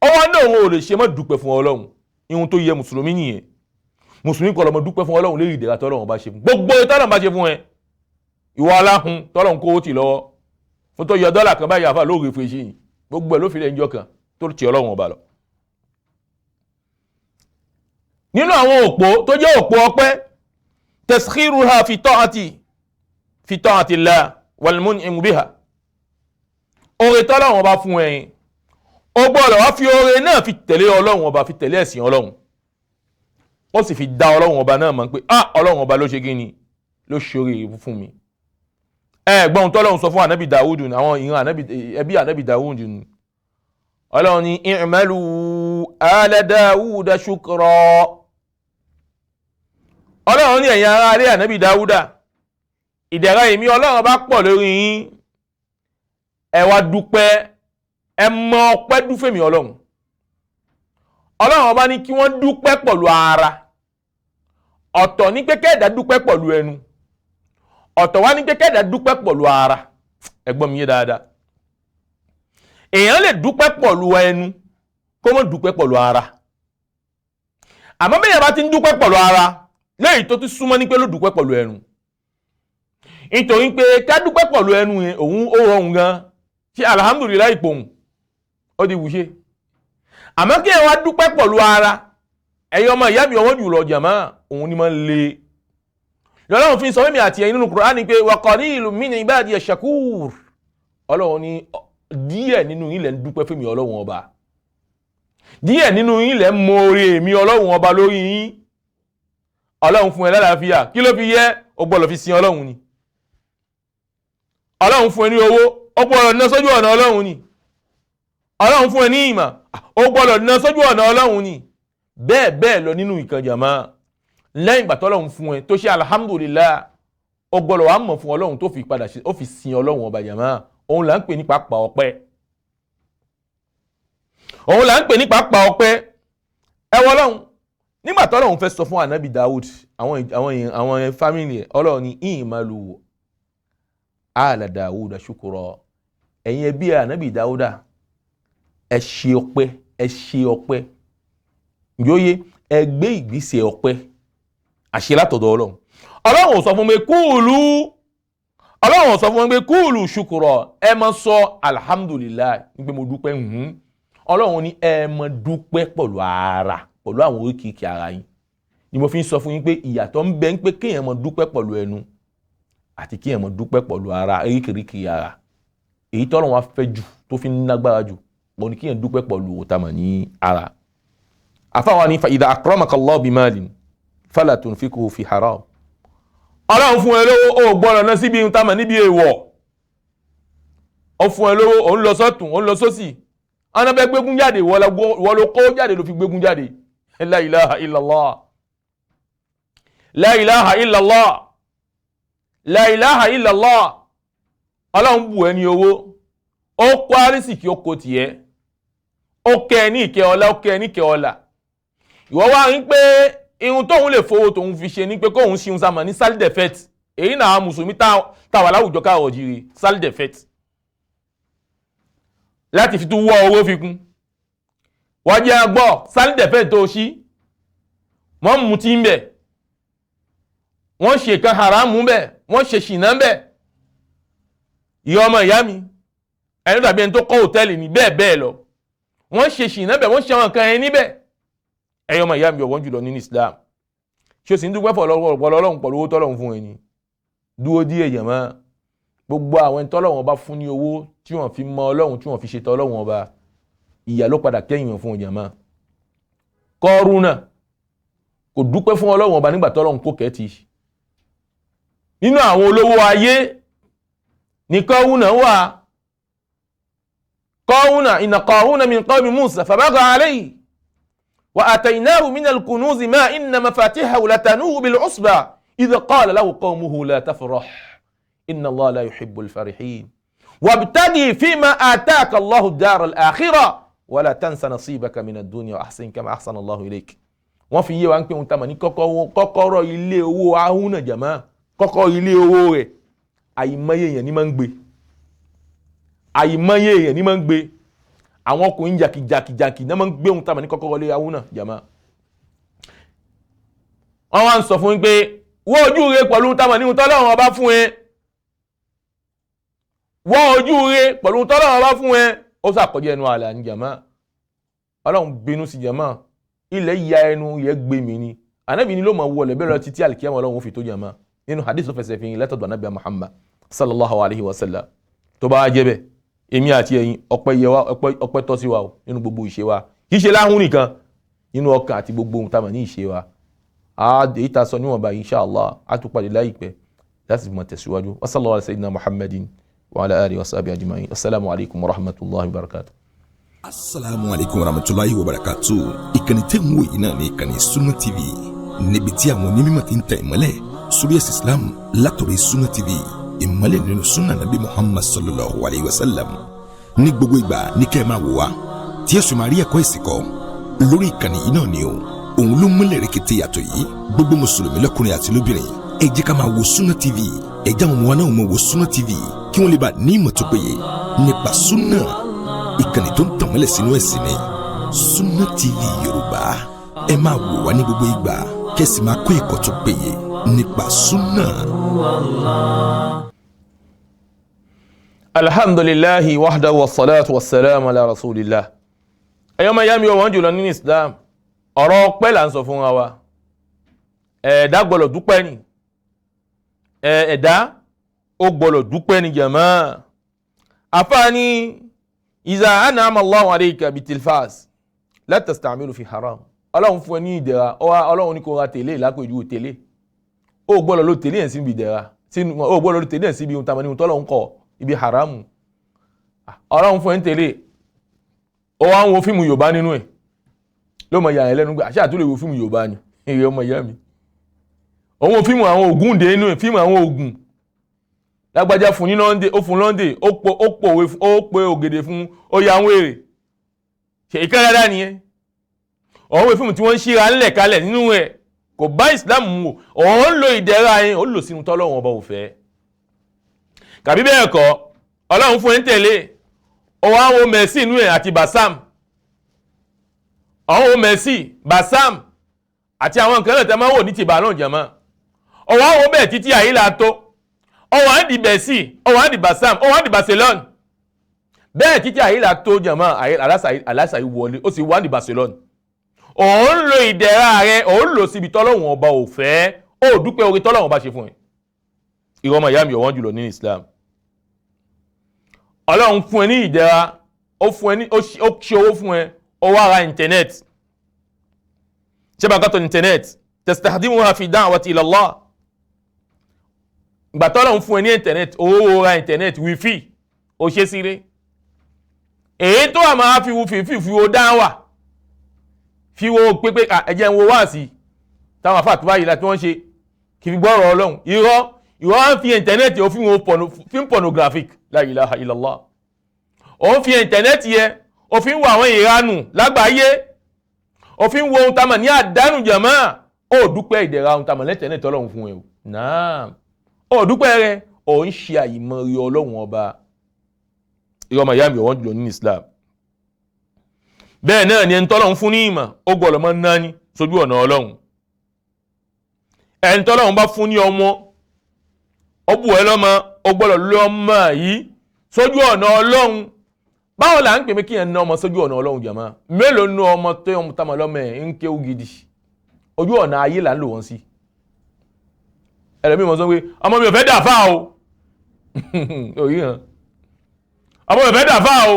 [SPEAKER 2] ọwọ́ náà wọn ò lè ṣe mọ́ dúpẹ́ fún ọlọ́run. ihun tó yẹ mùsùlùmí nìyẹn. mùsùlùmí kọ́ lọ́mọ dúpẹ́ fún ọlọ́run lérí ìdẹ̀ra tọ́lọ́run bá ṣe fún. gbogbo tọ́lọ́run bá ṣe fún ẹ. ìwọ aláhùn tọ́lọ́run kó tì lọ́wọ́. fún tó yọ dọ́là kan báyìí àfà lóòrè fún èṣì gbogbo ẹ̀ ló fi lẹ́yìn jọ kan tó ti ọlọ́run ọba lọ. nínú àwọn òpó tó jẹ́ òpó ọpẹ́ taskhiruha fi ta'ati Allah wal mun'im biha. oore tọ́lọ́run ọba fún ẹ̀yin ó gbọ́dọ̀ wá fi oore náà fi tẹ̀lé ọlọ́run ọba, fi tẹ̀lé ẹ̀sìn ọlọ́run. ó sì fi dá ọlọ́run ọba náà mọ̀ pé ọlọ́run ọba ló ṣe kí ni ló ṣoore fún mi. ẹ̀gbọ́n tọ́lọ́run sọ fún ànábì Dawud àwọn ìran ẹbí ànábì Dawud ni. ọlọ́run ní i'malu ala Dawuda shukra. ọlọ́run ní ẹ̀yin ará ilé ànábì Dawuda ìdẹ̀ra èmi ọlọ́run bá pọ̀ lórí yín, ẹ wá dúpẹ́, ẹ mọ ọpẹ́ dúfèmí ọlọ́run. ọlọ́run bá ní kí wọ́n dúpẹ́ pẹ̀lú ara, ọ̀tọ̀ ní pé kẹ́ẹ̀dá dúpẹ́ pẹ̀lú ẹnu, ọ̀tọ̀ wá ní pé kẹ́ẹ̀dá dúpẹ́ pẹ̀lú ara. ẹ gbọ́ mi yé dáadáa. èèyàn lè dúpẹ́ pẹ̀lú ẹnu kó má dúpẹ́ pẹ̀lú ara. àmọ́ bẹ́ẹ̀ bá ti ń dúpẹ́ pẹ̀lú ara lẹ́yìn tó ti súnmọ́ ní pé ló dúpẹ́ pẹ̀lú ẹnu. nítorí pé ká dúpẹ́ pẹ̀lú ẹnu yẹn òun ó rọrùn gan, ṣe alhamdulillah ìpòhùn ó di wùṣe. àmọ́ kí ẹ wá dúpẹ́ pẹ̀lú ara, ẹ̀yin ọmọ ìyá mi ọwọ́ jùlọ jàmá, òun ni máa ń le. lọ́lọ́run fi sọ fẹ́mi àti ẹ̀yin nínú Kùránì pé wa qalilun min ibadiya ash-shakur. ọlọ́run ní díẹ̀ nínú yín lẹ ń dúpẹ́ fẹ́mi ọlọ́run ọba, díẹ̀ nínú yín lẹ ń mọ oore mi ọlọ́run ọba lórí yín. ọlọ́run fún ẹ lálàáfíà, kí ló fi yẹ? ó gbọ́dọ̀ fi sin ọlọ́run ni. ọlọ́run fún ẹ ní owó, ó gbọ́dọ̀ ná sójú ọ̀nà ọlọ́run ni. ọlọ́run fún ẹ ní ìmọ̀, ó gbọ́dọ̀ ná sójú ọ̀nà ọlọ́run ni. bẹ́ẹ̀ bẹ́ẹ̀ lọ nínú ìkan jàmá. lẹ́yìn ìgbà tọ́lọ́run fún ẹ tó ṣe alhamdulillah ó gbọ́dọ̀ wá mọ̀ fún ọlọ́run tó fi padà ṣe ó fi sin ọlọ́run ọba jàmá òun là ń pè ní pápá ọpẹ́ òun là ń pè ní pápá ọpẹ́ ẹ wọ ọlọ́run nígbà tọ́lọ́run fẹ́ sọ fún anabi Dawud àwọn fámìlì ẹ̀ ọlọ́run ní ìmàlù ala Dawud shukura ẹ̀yin ẹbí anabi Dawuda ẹ ṣe ọpẹ́ yóye ẹ gbé ìgbésẹ̀ ọpẹ́ àṣẹ látọ̀dọ̀ ọlọ́run ọlọ́run sọ fún mi kúùlù ṣùkúrọ̀ ẹ máa sọ alhamdulillah ní pé mo dúpẹ́ ọlọ́run ní ẹ máa dúpẹ́ pẹ̀lú àwọn oríkìkì ara yín ni mo fi ń sọ fún yín pé ìyàtọ̀ ń bẹ ń pé kéèyàn máa dúpẹ́ pẹ̀lú ẹnu àti kéèyàn máa dúpẹ́ pẹ̀lú ara oríkìkì ara èyí tọ́lọ́run wá fẹ́ jù tó fi ń lágbára jù òun ni kéèyàn dúpẹ́ pẹ̀lú òtàmà ní ara àfáwọn ní fa idha akramaka Allah bimalin fala tunfiqhu fi haram ọlọ́run fún ẹ lówó ó gbọ́dọ̀ ná síbi ohun táàmà níbi èèwọ̀ ó fún ẹ lówó òun lọ sọ́tún òun lọ sósì ọ̀nà bẹ́ gbégún jáde wọ́n ló kó jáde ló fi gbégún jáde la ilaha illallah la ilaha illallah la ilaha illallah ọlọ́run bù ẹ ní owó ó kó àrísìkí ó kó tiẹ̀ ó kẹ́ ẹ ní ìkẹ́ ọlá ó kẹ́ ẹ ní ìkẹ́ ọlá ìwọ wá ń pé ihun tóun lè fowó tóun fi ṣe ní pé kóun ṣe ohun sáma ní sálídẹ̀fẹ́t èyí náà mùsùlùmí táwà láwùjọ káàrọ̀ jíire sálídẹ̀fẹ́t láti fi tún wọ́ owó fi kún wọ́n jẹ́ agbọ́ sálídẹ̀fẹ́t tó ṣí wọ́n mú tí ń bẹ̀ wọ́n ṣe kan haramu bẹ̀ wọ́n ṣe ṣìnà bẹ̀ ìyá ọmọ ìyá mi ẹni tàbí ẹni tó kọ́ hòtẹ́ẹ̀lì ní bẹ́ẹ̀ bẹ́ẹ̀ lọ wọ́n ṣe ṣìnà bẹ̀ wọ́n ṣe àwọn kan ẹni bẹ́ẹ̀ ẹ̀yin ọmọ ìyá mi ọ̀wọ́n jùlọ nínú Islam ṣé o sì ń dúpẹ́ fọlọ́run pẹ̀lú owó tọ́lọ́run fún ẹni dúró díẹ̀ yẹn mọ́ gbogbo àwọn tọ́lọ́run ọba fún ní owó tí wọ́n fi mọ ọlọ́run tí wọ́n fi ṣe tọ́lọ́run ọba ìyà ló padà kẹ́yìn fún ọjà mọ́ Kọ́rúnà kò dúpẹ́ fún ọlọ́run ọba nígbà tọ́lọ́run kó kẹ́ẹ̀tì nínú àwọn olówó ayé ní Kọ́rúnà wà Kọ́rúnà inna Kọ́rúnà min qawmi Musa fabagha alayhi وآتيناه من الكنوز ما إن مفاتيحه لتنوء بالعصبة إذ قال له قومه لا تفرح إن الله لا يحب الفرحين وابتغي فيما آتاك الله الدار الآخرة ولا تنس نصيبك من الدنيا وأحسن كما أحسن الله إليك wọ́n fi yé wa ń pè ń tamọ̀ ní kọ́kọ́rọ́ ilé owó ahúnà jàmá kọ́kọ́ ilé owó rẹ̀ àìmọye èèyàn ní máa ń gbé àwọn ọkùnrin jàkìjàkì náà máa ń gbé ohun tàbí ní kọ́kọ́rọ́ lé ahun náà jàmá wọ́n wá ń sọ fún pé wọ́n ojú rẹ pẹ̀lú tàbí ní tọ́lọ́run ọba fún ẹ wọ́n ojú rẹ pẹ̀lú tọ́lọ́run ọba fún ẹ ó sàkọjá ẹnu àlà ní jàmá ọlọ́run bínú sí jàmá ilẹ̀ ya ẹnu yẹ gbé mi ni ànábì ni ló máa wọlé bẹ́ẹ̀ lọ títí àlìkíyàmá ọlọ́run fi tó jàmá nínú hadith tó fẹsẹ̀ fi yín látọ̀dọ̀ ànábì Muhammad sallallahu alayhi wa sallam tó bá jẹ́ bẹ́ẹ̀ èmi àti ẹ̀yin ọpẹ́ tọ́ sí wa o nínú gbogbo ìṣe wa kì í ṣe láhùn nìkan nínú ọkàn àti gbogbo ohun tá a mọ̀ ní ìṣe wa èyí tá a sọ níwọ̀nba insha Allah á tún padì láìpẹ́ láti mọ̀ tẹ̀síwájú wa sallallahu ala sayyidina Muhammadin wa ala alihi wa sahbihi ajma'in assalamu alaikum wa rahmatullahi wa barakatuh.
[SPEAKER 3] Assalamu alaikum wa rahmatullahi wa barakatuh. Ìkànnì tẹ́ ń wò yìí náà ní ìkànnì Sunna TV níbi tí àwọn onímọ̀ ti ń tẹ̀ ìmọ́lẹ̀ sórí ẹ̀sìn Islam látọ̀rọ̀ Sunna TV ìmọ́lẹ̀ nínú sunna nabi Muhammad sallallahu alayhi wa sallam ní gbogbo ìgbà ní kẹ́ ẹ máa wò wá tí ẹ sì máa rí ẹ̀kọ́ ìsìnkọ́ lórí ìkànnì yìí náà ni o òun ló múlẹ̀ rẹ̀kẹ̀tẹ̀ yàtọ̀ yìí gbogbo mùsùlùmí lọ́kùnrin àti lóbìnrin ẹ jẹ́ ká máa wo Sunna TV ẹ jẹ́ àwọn ọmọ wa náà máa wo Sunna TV kí wọ́n lè bá ní ìmọ̀ tó péye nípa sunna ìkànnì tó ń tàn mọ́lẹ̀ sínú ẹ̀sìn ni Sunna TV Yorùbá ẹ máa wò wá ní gbogbo ìgbà kẹ́sì máa kọ́ ẹ̀kọ́ tó péye nípa sunna.
[SPEAKER 2] Alhamdulillahi wahdahu wassalatu wassalamu ala rasulillah. Ẹ̀yọ́ ma yá mi wọ́n jùlọ nínú Islam ọ̀rọ̀ ọpẹ́ là ń sọ fún wa ẹ̀dá gbọ́dọ̀ dúpẹ́ ni ẹ̀dá ó gbọ́dọ̀ dúpẹ́ ni jàmá afáàní iza an'ama Allahu alayka bitilfaz la tasta'milu fi haram ọlọ́run fún ẹ ní ìdẹ̀ra ọlọ́run ní kò ra tẹ̀lé ìlápẹ̀jú tẹ̀lé ó gbọ́dọ̀ ló tẹ̀lé ẹ̀ síbi ìdẹ̀ra ó gbọ́dọ̀ ló tẹ̀lé ẹ̀ síbi ohun tàbí ohun tọ́lọ́run kọ̀ ibi haramu ọlọ́run fún ẹ ń tẹ̀lé ó wá ń wo fíìmù Yorùbá nínú ẹ̀ ló mọ̀ yà ẹ̀ lẹ́nu gbé àṣà àtúlẹ̀ wo fíìmù Yorùbá ni èrè ọmọ ìyá mi òun fíìmù àwọn Ògún dé inú fíìmù àwọn Ògún lágbájá fún ní London ó fún London ó pe ògèdè fún ó ya wèrè ṣe ìkẹ́rẹ́dá nìyẹn òun fíìmù tí wọ́n ń ṣíra ńlẹ̀ kalẹ̀ nínú ẹ̀ kò bá Islam mu òun lo ìdẹ̀ra yẹn ó lò sínú tọ́lọ́run ọba ò fẹ́ kàbí bẹ́ẹ̀ kọ́ Ọlọ́run fún ẹ̀ ń tẹ̀lé ọwọ́ àwọn Messi inú ẹ̀ àti Bassam àwọn Messi Bassam àti àwọn nǹkan lẹ́tẹ̀ máa wò ní tìbà náà jẹ̀mọ́ ọwọ́ àwọn bẹ́ẹ̀ títí àyílà tó ọwọ́ àǹdí Messi ọwọ́ àǹdí Bassam ọwọ́ àǹdí Barcelona bẹ́ẹ̀ títí àyílà tó jẹ̀mọ́ alásàí wọlé ó sì wá àǹdí Barcelona òun lo ìdẹ̀ra rẹ̀ òun lò síbi tọ́lọ́run ọba ò fẹ́ ó dúpẹ́ orí tọ́lọ́run ọba ṣe fún ẹ ìrọmọ ìyá mi ọ̀wọ́n jùlọ ní Islam Ọlọ́run fún ẹ ní ìdẹ̀ra ó ṣe owó fún ẹ ó wá ra internet ṣé bá kọ́tọ̀ internet tastahdimuha fi da'wati ila Allah ìgbà tọ́lọ́run fún ẹ ní internet owó ra internet wifi ó ṣe sílé èyí tó wà máa fi wo dáwà fi wo pépé ẹ̀jẹ̀ ń wo wá sí táwọn àfáà tó báyìí láti wọ́n ṣe kì í gbọ́rọ̀ Ọlọ́run irọ́ ń fi internet ó fi wo film pornographic la ilaha illallah ó fi internet yẹ ó fi wo àwọn ìranù lágbàáyé ó fi wo ohun tamọ̀ ní àdánù jàmáà ó dúpẹ́ ìdẹ̀ra ohun tamọ̀ lẹ́tẹ̀ẹ́nẹ̀ tọ́lọ́run fún ẹ o náà ó dúpẹ́ rẹ ó ń ṣe àyìmọ̀ rí Ọlọ́run ọba ìrọmọ ìyá mi ọ̀wọ́n jùlọ ní Islam bẹ́ẹ̀ náà ni ẹni tọ́lọ́run fún ní ìmọ̀ ó gbọ́dọ̀ mọ́ náà ní sójú ọ̀nà Ọlọ́run ẹni tọ́lọ́run bá fún ní ọmọ ó bù ẹ́ lọ́mọ ó gbọ́dọ̀ lọ́mọ yìí sójú ọ̀nà Ọlọ́run báwo là ń pè mí kí ẹ̀ ná ọmọ sójú ọ̀nà Ọlọ́run jàmá mélòó nú ọmọ tó yọmọ tamọ̀ lọ́mọ ẹ̀ ń kéwú gidi ojú ọ̀nà ayé là ń lò wọ́n sí ẹlẹ́mìí mọ̀ sọ pé ọmọ mi ò fẹ́ dàfà o òyì hàn ọmọ mi ò fẹ́ dàfà o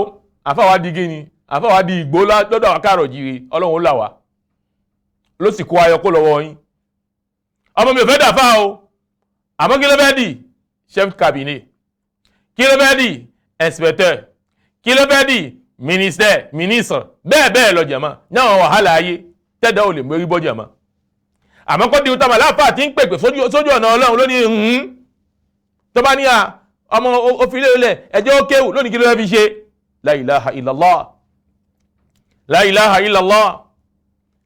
[SPEAKER 2] àfà wa di gíní àfà wa di ìgbó lọ́dọ̀ wa káàrọ̀ jíire Ọlọ́run ó là wá ló sì kó ayọ̀ kó lọ́wọ́ yín ọmọ mi ò fẹ́ dàfà o àmọ́ kí ló fẹ́ di chef cabinet kí ló fẹ́ di inspecteur kí ló fẹ́ di ministre bẹ́ẹ̀ lọ jẹ̀mọ́ náà wàhálà ayé tẹ́dá ò lè mórí bọ́ jẹ̀mọ́ àmọ́ kọ́ di ohun tamà láàfáà tí ń pèpè sójú ọ̀nà Ọlọ́run lónìí tó bá ní ọmọ òfin lélẹ̀ ẹjọ́ ó kéwù lónìí kí ló fẹ́ fi ṣe la ilaha illallah la ilaha illallah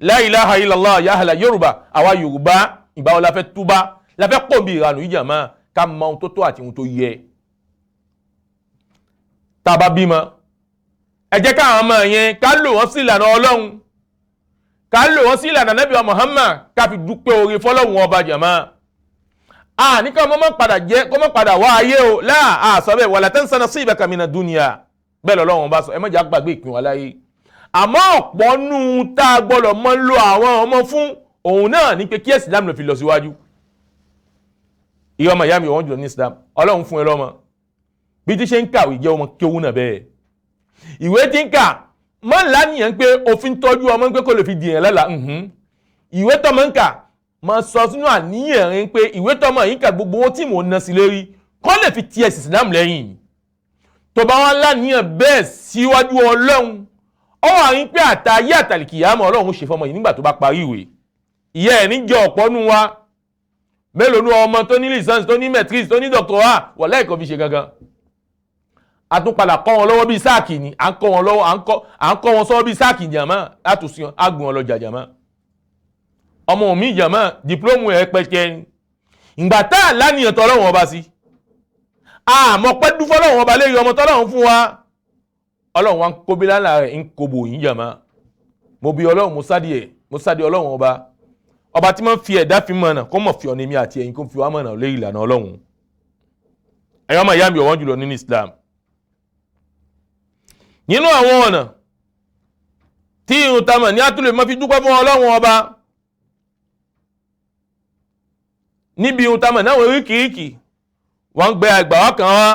[SPEAKER 2] la ilaha illallah ya ahla Yorùbá àwa Yorùbá ìgbà wo la fẹ́ túbá la fẹ́ pọ̀ bí ìranù yìí jẹ̀mọ́ ká mọ ohun tó tó àti ohun tó yẹ tá a bá bímọ ẹ jẹ́ káwọn ọmọ yẹn ká lò wọ́n sí ìlànà Ọlọ́run ká lò wọ́n sí ìlànà Nábì Muhammad ká fi dúpẹ́ oore fọ́lọ́run ọba jàmá ní ká mọ́ padà wá ayé o láà sọ bẹ́ẹ̀ wala tansa nasibaka mina dunya bẹ́ẹ̀ lọ́lọ́run bá sọ ẹ má jẹ́ àgbàgbé ìpín wa láyé àmọ́ ọ̀pọ̀ nù tá a gbọ́dọ̀ mọ́ ń lo àwọn ọmọ fún òun náà ní pé kí ẹ̀sìn Islam lè fi lọ síwájú ìyá ọmọ ìyá mi wọ́n jùlọ ní Islam Ọlọ́run fún ẹ lọ́mọ bí ti ṣe ń kàwé jẹ́ ọmọ kéwú náà bẹ́ẹ̀ ìwé tí ń kà mọ́ láníyàn pé òfin tọ́jú ọmọ pé kò lè fi dìyàn lọ́la ìwé tọ́mọ ń kà mọ́ sọ sínú àníyàn rẹ̀ pé ìwé tọ́mọ yìí kà gbogbo owó tí mò ń ná sí lérí kọ́ lè fi ti ẹ̀sìn Islam lẹ́yìn tó bá wọn láníyàn bẹ́ẹ̀ síwájú Ọlọ́run ó wà ní pé àtayé àtàlìkìyàmọ̀ Ọlọ́run ṣe fọmọ yìí nígbà tó bá parí ìwé ìyá ẹ̀ ní jẹ́ ọ̀pọ̀ nù wa mélòó nù ọmọ tó ní licence tó ní matric tó ní doctorat wọ̀ lẹ́ẹ̀kan fi ṣe gangan àtúnpadà kọ́ wọn lọ́wọ́ bíi sáàkì ni à ń kọ́ wọn lọ́wọ́ à ń kọ́ wọn sọ́wọ́ bíi sáàkì jàmá látòsí àgùn ọlọ́jà jàmá ọmọ mi jàmá dìplómù ẹ̀ pẹ̀kẹ́ ni ìgbà tá à lánìyàn tọ́ Ọlọ́run ọba sí àmọ́ pẹ́ dúfọ́ Ọlọ́run ọba lérí ọmọ tọ́lọ́run fún wa Ọlọ́run wa ń kóbi lánàá rẹ̀ ń kobo yín jàmá mo bí Ọlọ́run mo sáde Ọlọ́run ọba tí máa ń fi ẹ̀dá fi mọ̀nà kó mọ̀ fi ọ̀nà èmi àti ẹ̀yin kó fi wá mọ̀nà lérí ìlànà Ọlọ́run ẹ̀yọ́ ọmọ ìyá mi ọ̀wọ́n jùlọ nínú Islam nínú àwọn ọ̀nà tí irun tamọ̀ ní àtúlẹ̀ mọ́ fi dúpẹ́ fún Ọlọ́run ọba níbi irun tamọ̀ náà wọ́n ríkìríkì wọ́n gbé àgbà wá kan wá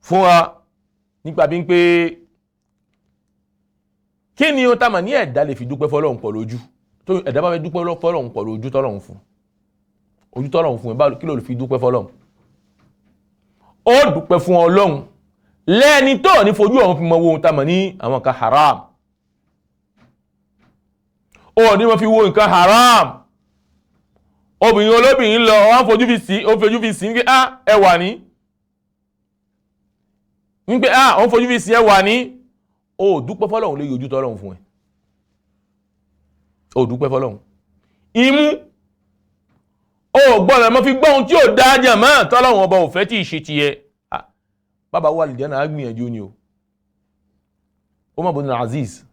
[SPEAKER 2] fún wa nípa bí ń pé kí ni irun tamọ̀ ní ẹ̀dá lè fi dúpẹ́ fọ́lọ́run pọ̀ lójú tó ẹ̀dá bá fẹ́ dúpẹ́ fọ́lọ́run pọ̀ lójú tọ́lọ́run fún ojú tọ́lọ́run fún ẹ báwo kí ló lè fi dúpẹ́ fọ́lọ́run ó dúpẹ́ fún Ọlọ́run lẹ́ni tó ní fojú ọ̀run fi mọ wo ohun tamọ̀ ní àwọn nǹkan haram ó ní wọ́n fi wo nǹkan haram obìnrin olóbìnrin lọ wọ́n fojú fi sí pé ẹwà ní wípé wọ́n fojú fi sí ẹwà ní ó dúpẹ́ fọ́lọ́run lè yọjú tọ́lọ́run fún ẹ ó dúpẹ́ fọ́lọ́run imú ó gbọ́dọ̀ mọ́ fi gbọ́hun tí ó dájà mọ́ tọ́lọ́run ọba ò fẹ́ tí ìṣe ti ẹ bàbá wà lìjẹ́ náà gbìyànjú ni o Umar ibn Aziz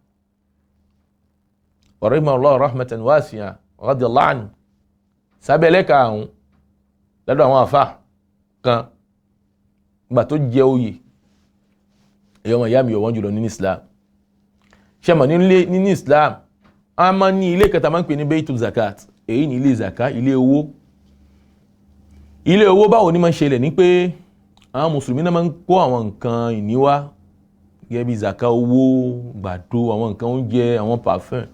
[SPEAKER 2] rahimahullah rahmatan wasi'a radiyallahu anhu sábẹ́lẹ́ka àwọn lọ́dọ̀ àwọn àfà kan gbà tó jẹ oyè èyàn ìyá mi ọ̀wọ́n jùlọ nínú Islam ṣe mọ̀ nínú Islam a máa ní ilé kẹta máa ń pè ní Baitul Zakat èyí ní ilé zaka ilé owó báwo ní máa ń ṣẹlẹ̀ ní pé àwọn mùsùlùmí náà máa ń kó àwọn nǹkan ìníwá gẹ́gẹ́ bí zaka owó gbàdo àwọn nǹkan oúnjẹ àwọn parfum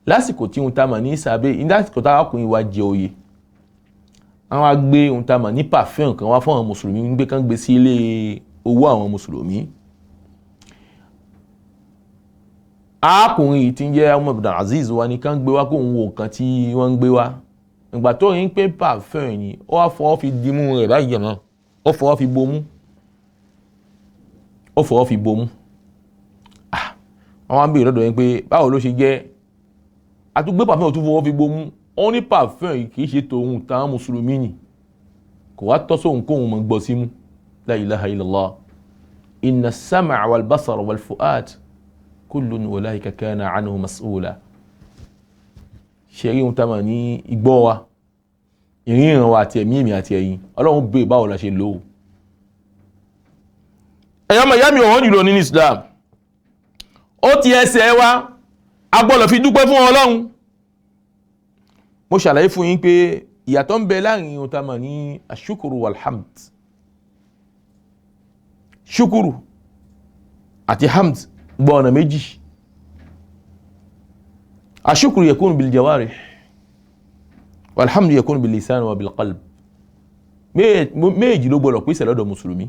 [SPEAKER 2] lásìkò tí ohun tá mà ní sàbẹ̀ lásìkò tá ọkùnrin wa jẹ oyè àwọn agbé ohun tá mà ní parfum kan wá fún àwọn mùsùlùmí gbé kan gbé sí ilé owó àwọn mùsùlùmí arákùnrin yìí tí ń jẹ́ Umar ibn Aziz wa ní kan gbé wá kó òun wo nǹkan tí wọ́n ń gbé wá ìgbà tó yín pé parfum yìí ó wá fọwọ́ fi dimú rẹ̀ báyìí náà ó fọwọ́ fi bomú wọ́n wá ń bèèrè lọ́dọ̀ yín pé báwo ló ṣe jẹ́ àtúgbé parfum tó fọwọ́ fi bomú ó ní parfum yìí kìí ṣe tòun táwọn mùsùlùmí ni kò wá tọ́ sóhun kóhun mọ̀ gbọ́ símú la ilaha illallah inna as-sam'a wal basara wal fu'ad kullun ulaika kana anhu mas'ula ṣe rí ohun tá mà ní igbọ́ wa ìríran wa àti ẹ̀mí àti ẹ̀yìn ọlọ́run bèèrè báwo la ṣe lò ó ẹ̀yà mi ọ̀wọ́n jùlọ nínú Islam ó ti ẹsẹ̀ wa a gbọ́dọ̀ fi dúpẹ́ fún ọlọ́run mo ṣàlàyé fún yín pé ìyàtọ̀ ń bẹ láàrin ohun tá mà ní ashukuru walhamd shukuru àti hamd gbọ́ ọ̀nà méjì ashukuru yakunu bil jawarih walhamdu yakunu bil lisan wa bil qalb méjì ló gbọ́dọ̀ pèsè lọ́dọ̀ mùsùlùmí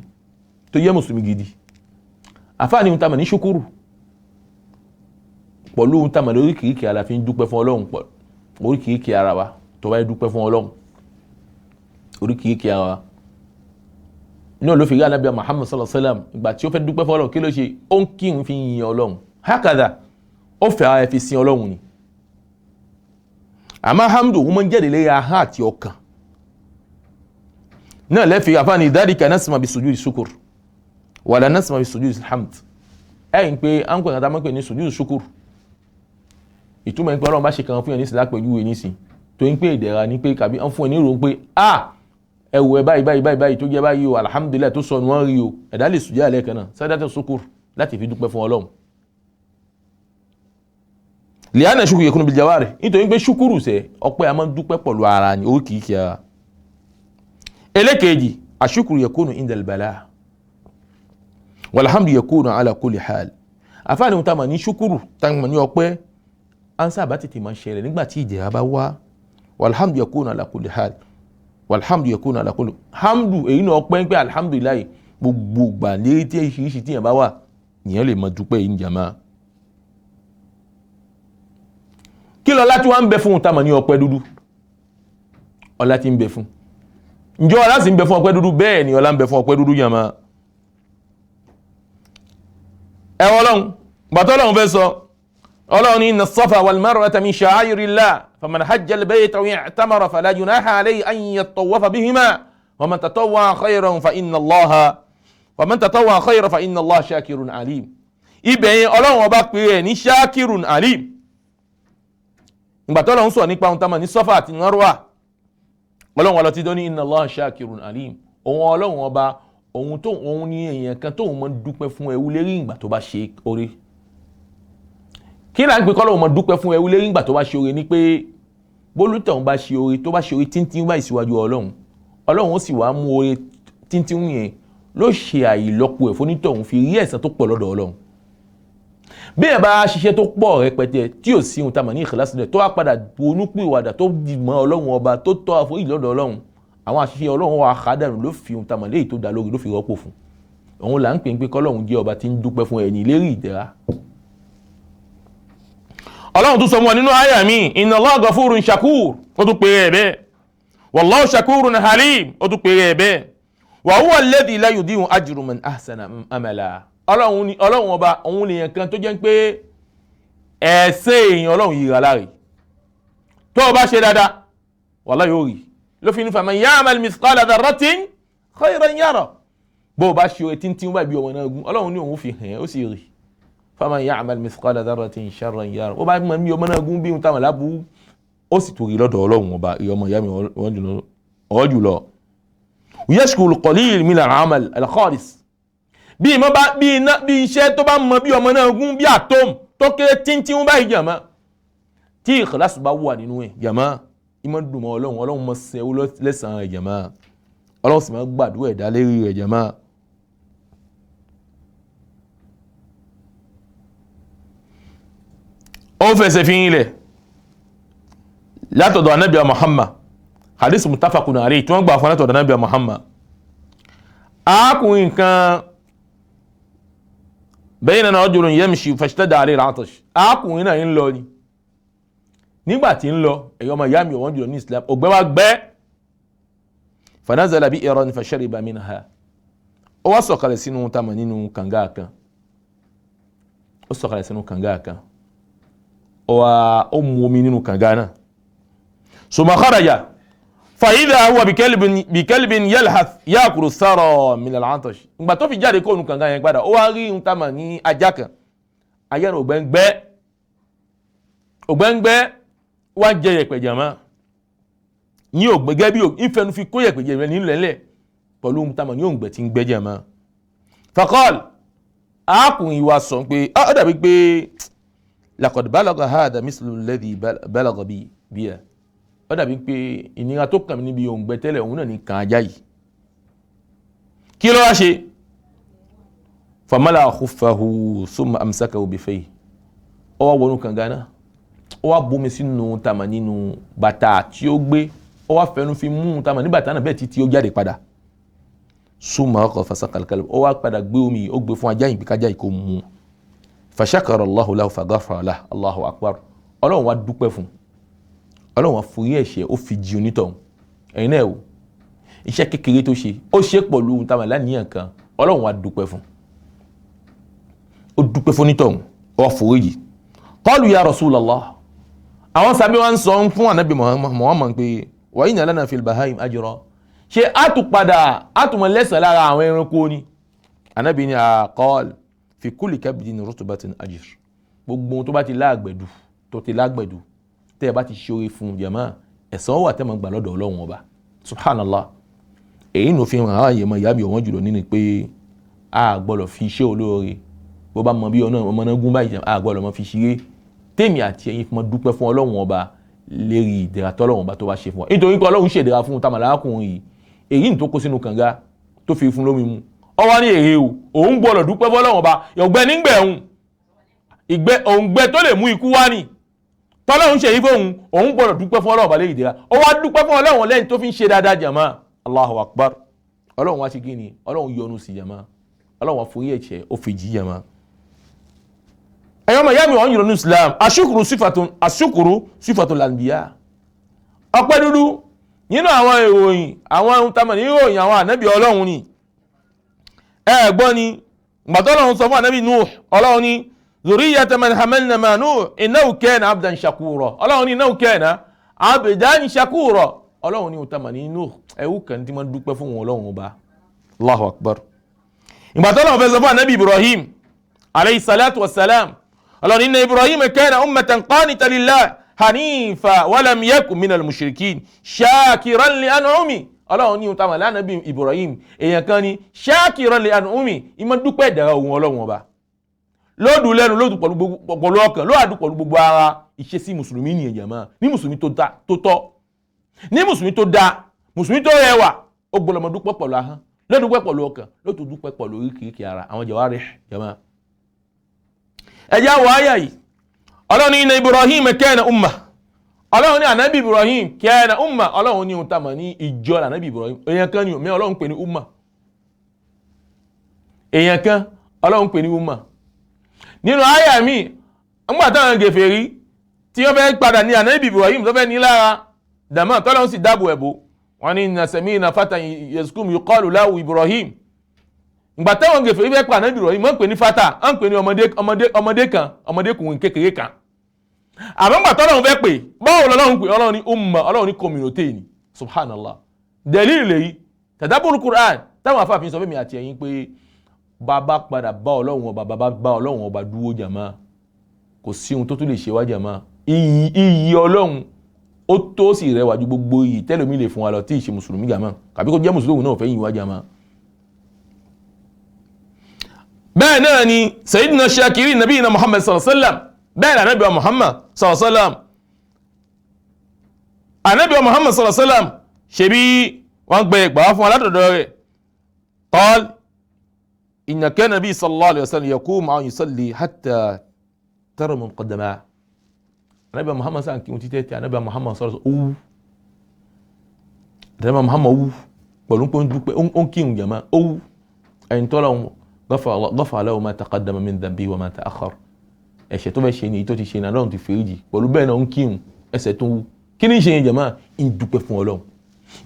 [SPEAKER 2] tó yẹ mùsùlùmí gidi àfáàní ohun tá mà ní shukuru pọ̀lú ohun tá mà ní oríkìíkì ara fi ń dúpẹ́ fún ọlọ́run pọ̀ oríkìíkì ara wa tó bá dúpẹ́ fún ọlọ́run oríkìíkì ara wa náà ló fi rí Ànábì Muhammad sallallahu alaihi wasallam ìgbà tí ó fẹ́ dúpẹ́ fún ọlọ́run kí ló ṣe ó ń kírun fi yin ọlọ́run hákàdà ó fẹ́ ara fi sin ọlọ́run ni àmọ́ hamdu wọ́n máa ń jáde lẹ́yìn ahọ́n àti ọkàn náà lẹ́fì àfáàní dhalika nasma bi sujudi shukur wala nasma bi sujudi hamd ẹ̀yìn pé à ń pè kàtà máa ń pè ní sujudi shukur ìtumọ̀ ní pé ọlọ́run bá ṣe kan fún yẹn ní ìsìlá pẹ̀lú ìwé nísìn tó ń pè ìdẹ̀ra ní pé kàbí ń fún ẹ ní ìrò pé ẹwù ẹ báyìí tó jẹ́ báyìí o alhamdulillah tó sọ ní wọ́n rí o ẹ̀dá lè sùjá lẹ́ẹ̀kan náà sadatu shukur láti fi dúpẹ́ fún ọlọ́run liana shukuru yakunu bil jawarih nítorí pé ṣúkúrù sẹ ọpẹ́ a máa ń dúpẹ́ pẹ̀lú ara ni oríkìíkì ara ẹlẹ́kẹ̀ẹ́jì ashukuru yakunu indal bala walhamdu yakunu ala kulli hal àfáàní ohun tá mà ní ṣúkúrù tá mà ní ọpẹ́ ansa bá tètè máa ṣẹlẹ̀ nígbà tí ìjẹ̀ra bá wá walhamdu yakunu ala kulli hal walhamdu yakunu ala kulli hamdu èyí náà ọpẹ́ ń pẹ́ alhamdulillah gbogbo gbà lérí tí ìṣiríṣi tí yẹn bá wà nìyẹn lè máa dúpẹ́ yìí jàmá kí lọ́lá tí wọ́n ń bẹ fún ta mà ní ọpẹ́ dúdú ọlá tí ń bẹ fún ǹjọ́ ọlá sì ń bẹ fún ọpẹ́ dúdú bẹ́ẹ̀ ni ọlá ń bẹ fún ọpẹ́ dúdú jàmá ẹwọ́ ọlọ́run gbàtọ́ ọlọ́run fẹ́ sọ ọlọ́run ní inna as-safa wal marwata min sha'airillah faman hajja al-bayta aw i'tamara fala junaha alayhi an yattawafa bihima waman tatawwa'a khayran fa inna Allaha shakirun alim ibẹ̀ yẹn ọlọ́run ọba pè é ní shakirun alim ìgbàtọ́ lọ ń sọ nípa ohun tamà ní sọ́fà àti nọ́rọ̀wà ọlọ́run ọlọ́tí tó ní inna Allaha shakirun alim ohun ọlọ́run ọba ohun ní èèyàn kan tóun mọ́ dúpẹ́ fún ẹwú lérí ìgbà tó bá ṣe oore kí náà ń pè kọ́lọ́run mọ́ dúpẹ́ fún ẹwú lérí ìgbà tó bá ṣe oore ní pé bólútọ̀ bá ṣe oore tó bá ṣe oore tíntín báyìí síwájú ọlọ́run ó sì wá mú oore tíntín yẹn ló ṣe àìlọ́pọ̀ ẹ̀ fónítọ̀hún fi rí ẹ̀san tó pọ̀ lọ́dọ̀ ọlọ́run bí ẹ bá ṣiṣẹ́ tó pọ̀ rẹpẹtẹ tí ò sí ohun tá mà ní ìkìláṣí rẹ̀ tó wá padà ronúpìwàdà tó dìmọ̀ ọlọ́run ọba tó tọ́ àforíjì lọ́dọ̀ ọlọ́run àwọn àṣìṣe ọlọ́run wa àkádànù ló fi ohun tá mà léyìí tó dá lórí ló fi rọ́pò fún òun là ń pè ń pé kọ́lọ́run jẹ́ ọba tí ń dúpẹ́ fún ẹni lérí ìdẹ̀ra. ọlọ́run tún sọ mọ́ nínú àyà mi inna Allaha ghafurun shakur ó tún pè é bẹ́ẹ̀ wallahu shakurun halim ó tún pèrè bẹ́ẹ̀ wa huwa alladhi la yudi'u ajru man ahsana amala ọlọ́run ọba òun lèèyàn kan tó jẹ́ pé ẹ̀sẹ̀ èèyàn ọlọ́run yìí rà láre tó o bá ṣe dáadáa wallahi yóò rí ló fi ní faman ya'mal mithqala dharratin khayran yara bó o bá ṣe oore tíntín bá bí ọmọ náà gún ọlọ́run ní òun fi hàn ó sì rí faman ya'mal mithqala dharratin sharran yara ó bá mọ̀ bí ọmọ náà gún bí ohun táwọn lábú ó sì torí lọ́dọ̀ ọlọ́run ọba ìyọmọ ìyá mi ọ̀ọ́ jùlọ yashkul qalil min al-amal al-khalis bí iṣẹ́ tó bá mọ bí ọmọ náà gún bí àtọ́m tó kéré tíntín báyìí jàmá tí ìkìláṣù bá wà nínú ẹ̀ jàmá ìmọ̀ dùnmọ̀ ọlọ́run mọ̀ sẹ́ lẹ́sàn-án rẹ̀ jàmá ọlọ́run sì máa gbàdúrà ẹ̀dá lérí rẹ̀ jàmá. ó fẹsẹ̀ fi yín lẹ̀ látọ̀dọ̀ anábìá Muhammad hadith muttafaqun alayhi tí wọ́n gbà fún látọ̀dọ̀ anábìá Muhammad arákùnrin kan baynana rajulun yamshi fashtada alayhi al-'atash arákùnrin náà ń lọ ni nígbà tí ń lọ ẹ̀yọ́ ọmọ ìyá mi ọ̀wọ́n jùlọ ní Islam ògbẹ́ wa gbẹ́ fanazala bi'ran fashariba minha ó wá sọ̀kalẹ̀ sínú tamà nínú kànga kan ó mu omi nínú kànga náà summa kharaja fa idha huwa bikalbin yalhath yakulu thara min al-'atash ìgbà tó fi jáde kó nu kànga yẹn padà ó wá rí tamà ní ajá kan ajá náà ògbẹ́ngbẹ́ wá jẹ yẹ̀pẹ̀ jàmá ní ògbẹ́ gẹ́bí ìfẹ́nu fi kó yẹ̀pẹ̀ jẹ̀mẹ́ nílẹ̀lẹ̀ pẹ̀lú ohun tamà ní òǹgbẹ̀ tí ń gbẹ́ jàmá faqal arákùnrin wa sọ pé ó dàbí pé laqad balagha hadha mislu alladhi balagha biya ó dàbí pé ìnira tó kàn mí níbi òǹgbẹ tẹ́lẹ̀ òun náà ní kàn ajá yìí kí ló wá ṣe famala khuffahu thumma amsakahu bifayhi ó wá wọnú kànga náà ó wá bomi sínú tamà nínú bàtà tí ó gbé ó wá fẹnu fi mú tamà ní bàtà náà bẹ́ẹ̀ títí ó jáde padà thumma fasaqal kalb ó wá padà gbé omi ó gbé fún ajá yìí bí kájá yìí kó mú fashakara Allahu lahu faghafara lahu Allahu akbar ọlọ́run wá dúpẹ́ fún ọlọ́run àforí ẹ̀ṣẹ̀ ó fi jí onítọ̀hún ẹ̀yin náà wò iṣẹ́ kékeré tó ṣe ó ṣe pẹ̀lú ohun táwọn aláníyàn kan ọlọ́run wá dúpẹ́ fún ó dúpẹ́ fún onítọ̀hún ó wá forí yìí qalu ya Rasulallah àwọn sábẹ́ wọn sọ fún ànábì Muhammad pé wa inna lana fil bahaim ajra ṣe àtùmọ̀ lẹ́sàn lára àwọn ẹranko ni ànábì ni qal fi kulli kabdin rutbatin ajr gbogbo tó bá ti lágbẹ̀dù tẹ́ ẹ bá ti ṣoore fún jàmá ẹ̀san wà tẹ́ mọ̀ gbà lọ́dọ̀ ọlọ́run ọba subhanallah èyí ló fi hàn áyè mọ ìyá mi ọ̀wọ́n jùlọ nínú pé a gbọ́dọ̀ fi iṣẹ́ olóore bó bá mọ bí ọmọ náà gún báyìí a gbọ́dọ̀ mọ fi ṣeré tèmi àti ẹ̀yin fún dúpẹ́ fún ọlọ́run ọba lérí ìdẹ̀ra tọ́lọ́run ọba tó bá ṣe fún wa nítorí pé ọlọ́run ṣèdẹ̀ra fún tàmàlàkùnrin yìí èyí tó kó sínú kànga tó fi fún lómi mu ọwọ́ ní èrè o òun gbọ́dọ̀ dúpẹ́ fún ọlọ́run ọba ọ̀gbẹ́ nígbẹ̀hún òǹgbẹ tó lè mú ikú wá ní tọ́lọ́run ṣe yí fóun òun gbọ́dọ̀ dúpẹ́ fún ọlọ́run ọba lérí ìdẹ̀ra ó wá dúpẹ́ fún ọlọ́run lẹ́yìn tó fi ń ṣe dáadáa jàmá Allahu akbar ọlọ́run wá sí kí ni ọlọ́run yọ́nú sí jàmá ọlọ́run wá forí ẹ̀ṣẹ̀ ó fi jí jàmá ẹ̀yọ́ ọmọ ìyá mi wọ́n yìí ní Islam asúkùrú sífàtún lànbíyà ọpẹ́ dúdú nínú àwọn ìròyìn àwọn ohun tamọ̀ ní ìròyìn àwọn ànábì ọlọ́run ni ẹ̀gbọ́n ni gbàtọ́lọ́run sọ fún ànábì Nuh ọlọ́run ni zuriyata man hamalna ma Nuh innahu kana abdan shakura ọlọ́run ni innahu kana abdan shakura ọlọ́run ni tamọ̀ ní Nuh ẹ̀wù kan tí wọ́n dúpẹ́ fún wọn ọlọ́run ọba Allahu akbar gbàtọ́lọ́run fẹ́ sọ fún ànábì Ibrahim alayhi salatu wassalam ọlọ́run inna Ibrahim kana ummatan qanitan lillah hanifa walam yakun minal mushrikin shakiran li an'umi ọlọ́run ní ìtàmà lánàbí Ibrahim èèyàn kan ní shakiran li an'umi ìmọ̀ dúpẹ́ ìdára ohun ọlọ́run ọba lóòdù lẹ́nu lóòdù pẹ̀lú ọkàn lóòdù pẹ̀lú gbogbo ara ìṣesí mùsùlùmí ní ẹ̀yà máa ní mùsùlùmí tó tọ́ ní mùsùlùmí tó dá mùsùlùmí tó rẹwà ó gbọ́dọ̀ mọ̀ dúpẹ́ pẹ̀lú ahọ́n lóòdù dúpẹ́ pẹ̀lú ọkàn lóòdù dúpẹ́ pẹ̀lú oríkèéríkèé ara àwọn jàwárì jàmá ẹjá wọ àyà yìí ọlọ́run ní inna Ibrahim kana umma ọlọ́run ní ànábì Ibrahim kana umma ọlọ́run ní ohun tàmà ní ìjọ ànábì Ibrahim èèyàn kan ní òmí ọlọ́run pè ní umma èèyàn kan ọlọ́run pè ní umma nínú àyà mi ńgbà táwọn gèfèrí tí wọ́n fẹ́ padà ní ànábì Ibrahim tó fẹ́ ní lára dàmọ́ tọ́lọ́run sì dáàbò ẹ̀bò wọ́n ní inna sami'na fatan yazkum yuqalu lahu Ibrahim. Ìgbà táwọn gèfèrí fẹ́ pa ànábì Ibrahim wọ́n pè ní fata, wọ́n pè ní ọmọdé kan, ọmọdékùnrin kékeré kan. Àmọ́ ìgbà tọ́lọ́run fẹ́ pè báwo lọ́lọ́run pè ọlọ́run ní umma, ọlọ́run ní community ni subhanallah. Dalil lèyí tadabbur Qur'an táwọn afáàfin sọ fẹ́mi àti ẹ̀yin pé bàbá padà bá ọlọ́run ọba dúró jàmá, kò sí ohun tó tún lè ṣe wá jàmá. Iyì ọlọ́run ó tó sì rẹwà ju gbogbo iyì tẹ́lómi lè fún wa lọ tí ì ṣe mùsùlùmí jàmá, kàbí kó jẹ́ mùsùlùmí náà fẹ́ yìn wá jàmá. bẹ́ẹ̀ náà ni sayyidina shakirin nabiyina Muhammad sallallahu alaihi wasallam, bẹ́ẹ̀ náà nabi Muhammad sallallahu alaihi wasallam, anabi Muhammad sallallahu alaihi wasallam ṣe bí wọ́n gbé ẹgbàá fún alátọ̀dọ̀ rẹ̀ qal inna kana nabi sallallahu alaihi wasallam yaqumu an yusalli hatta taramu qaddama. Anabi Muhammad sallallahu alaihi wasallam kí wọ́n títẹ́ anabi Muhammad sallallahu alaihi wasallam anabi Muhammad owú pẹ̀lú pé ó ń dúpẹ́ ó ń kírun jàmá owú ẹ̀yìn tọ́lọ́run ghafara lahu ma taqaddama min dhanbi wa ma ta'akhkhar. Ẹ̀ṣẹ̀ tó fẹ́ ṣe ni tó ti ṣe ní Ọlọ́run ti fèríjì, pẹ̀lú bẹ́ẹ̀ náà ń kírun ẹ̀ṣẹ̀ tó wú. Kí ni ṣe yẹn jàmá? ń dúpẹ́ fún Ọlọ́run,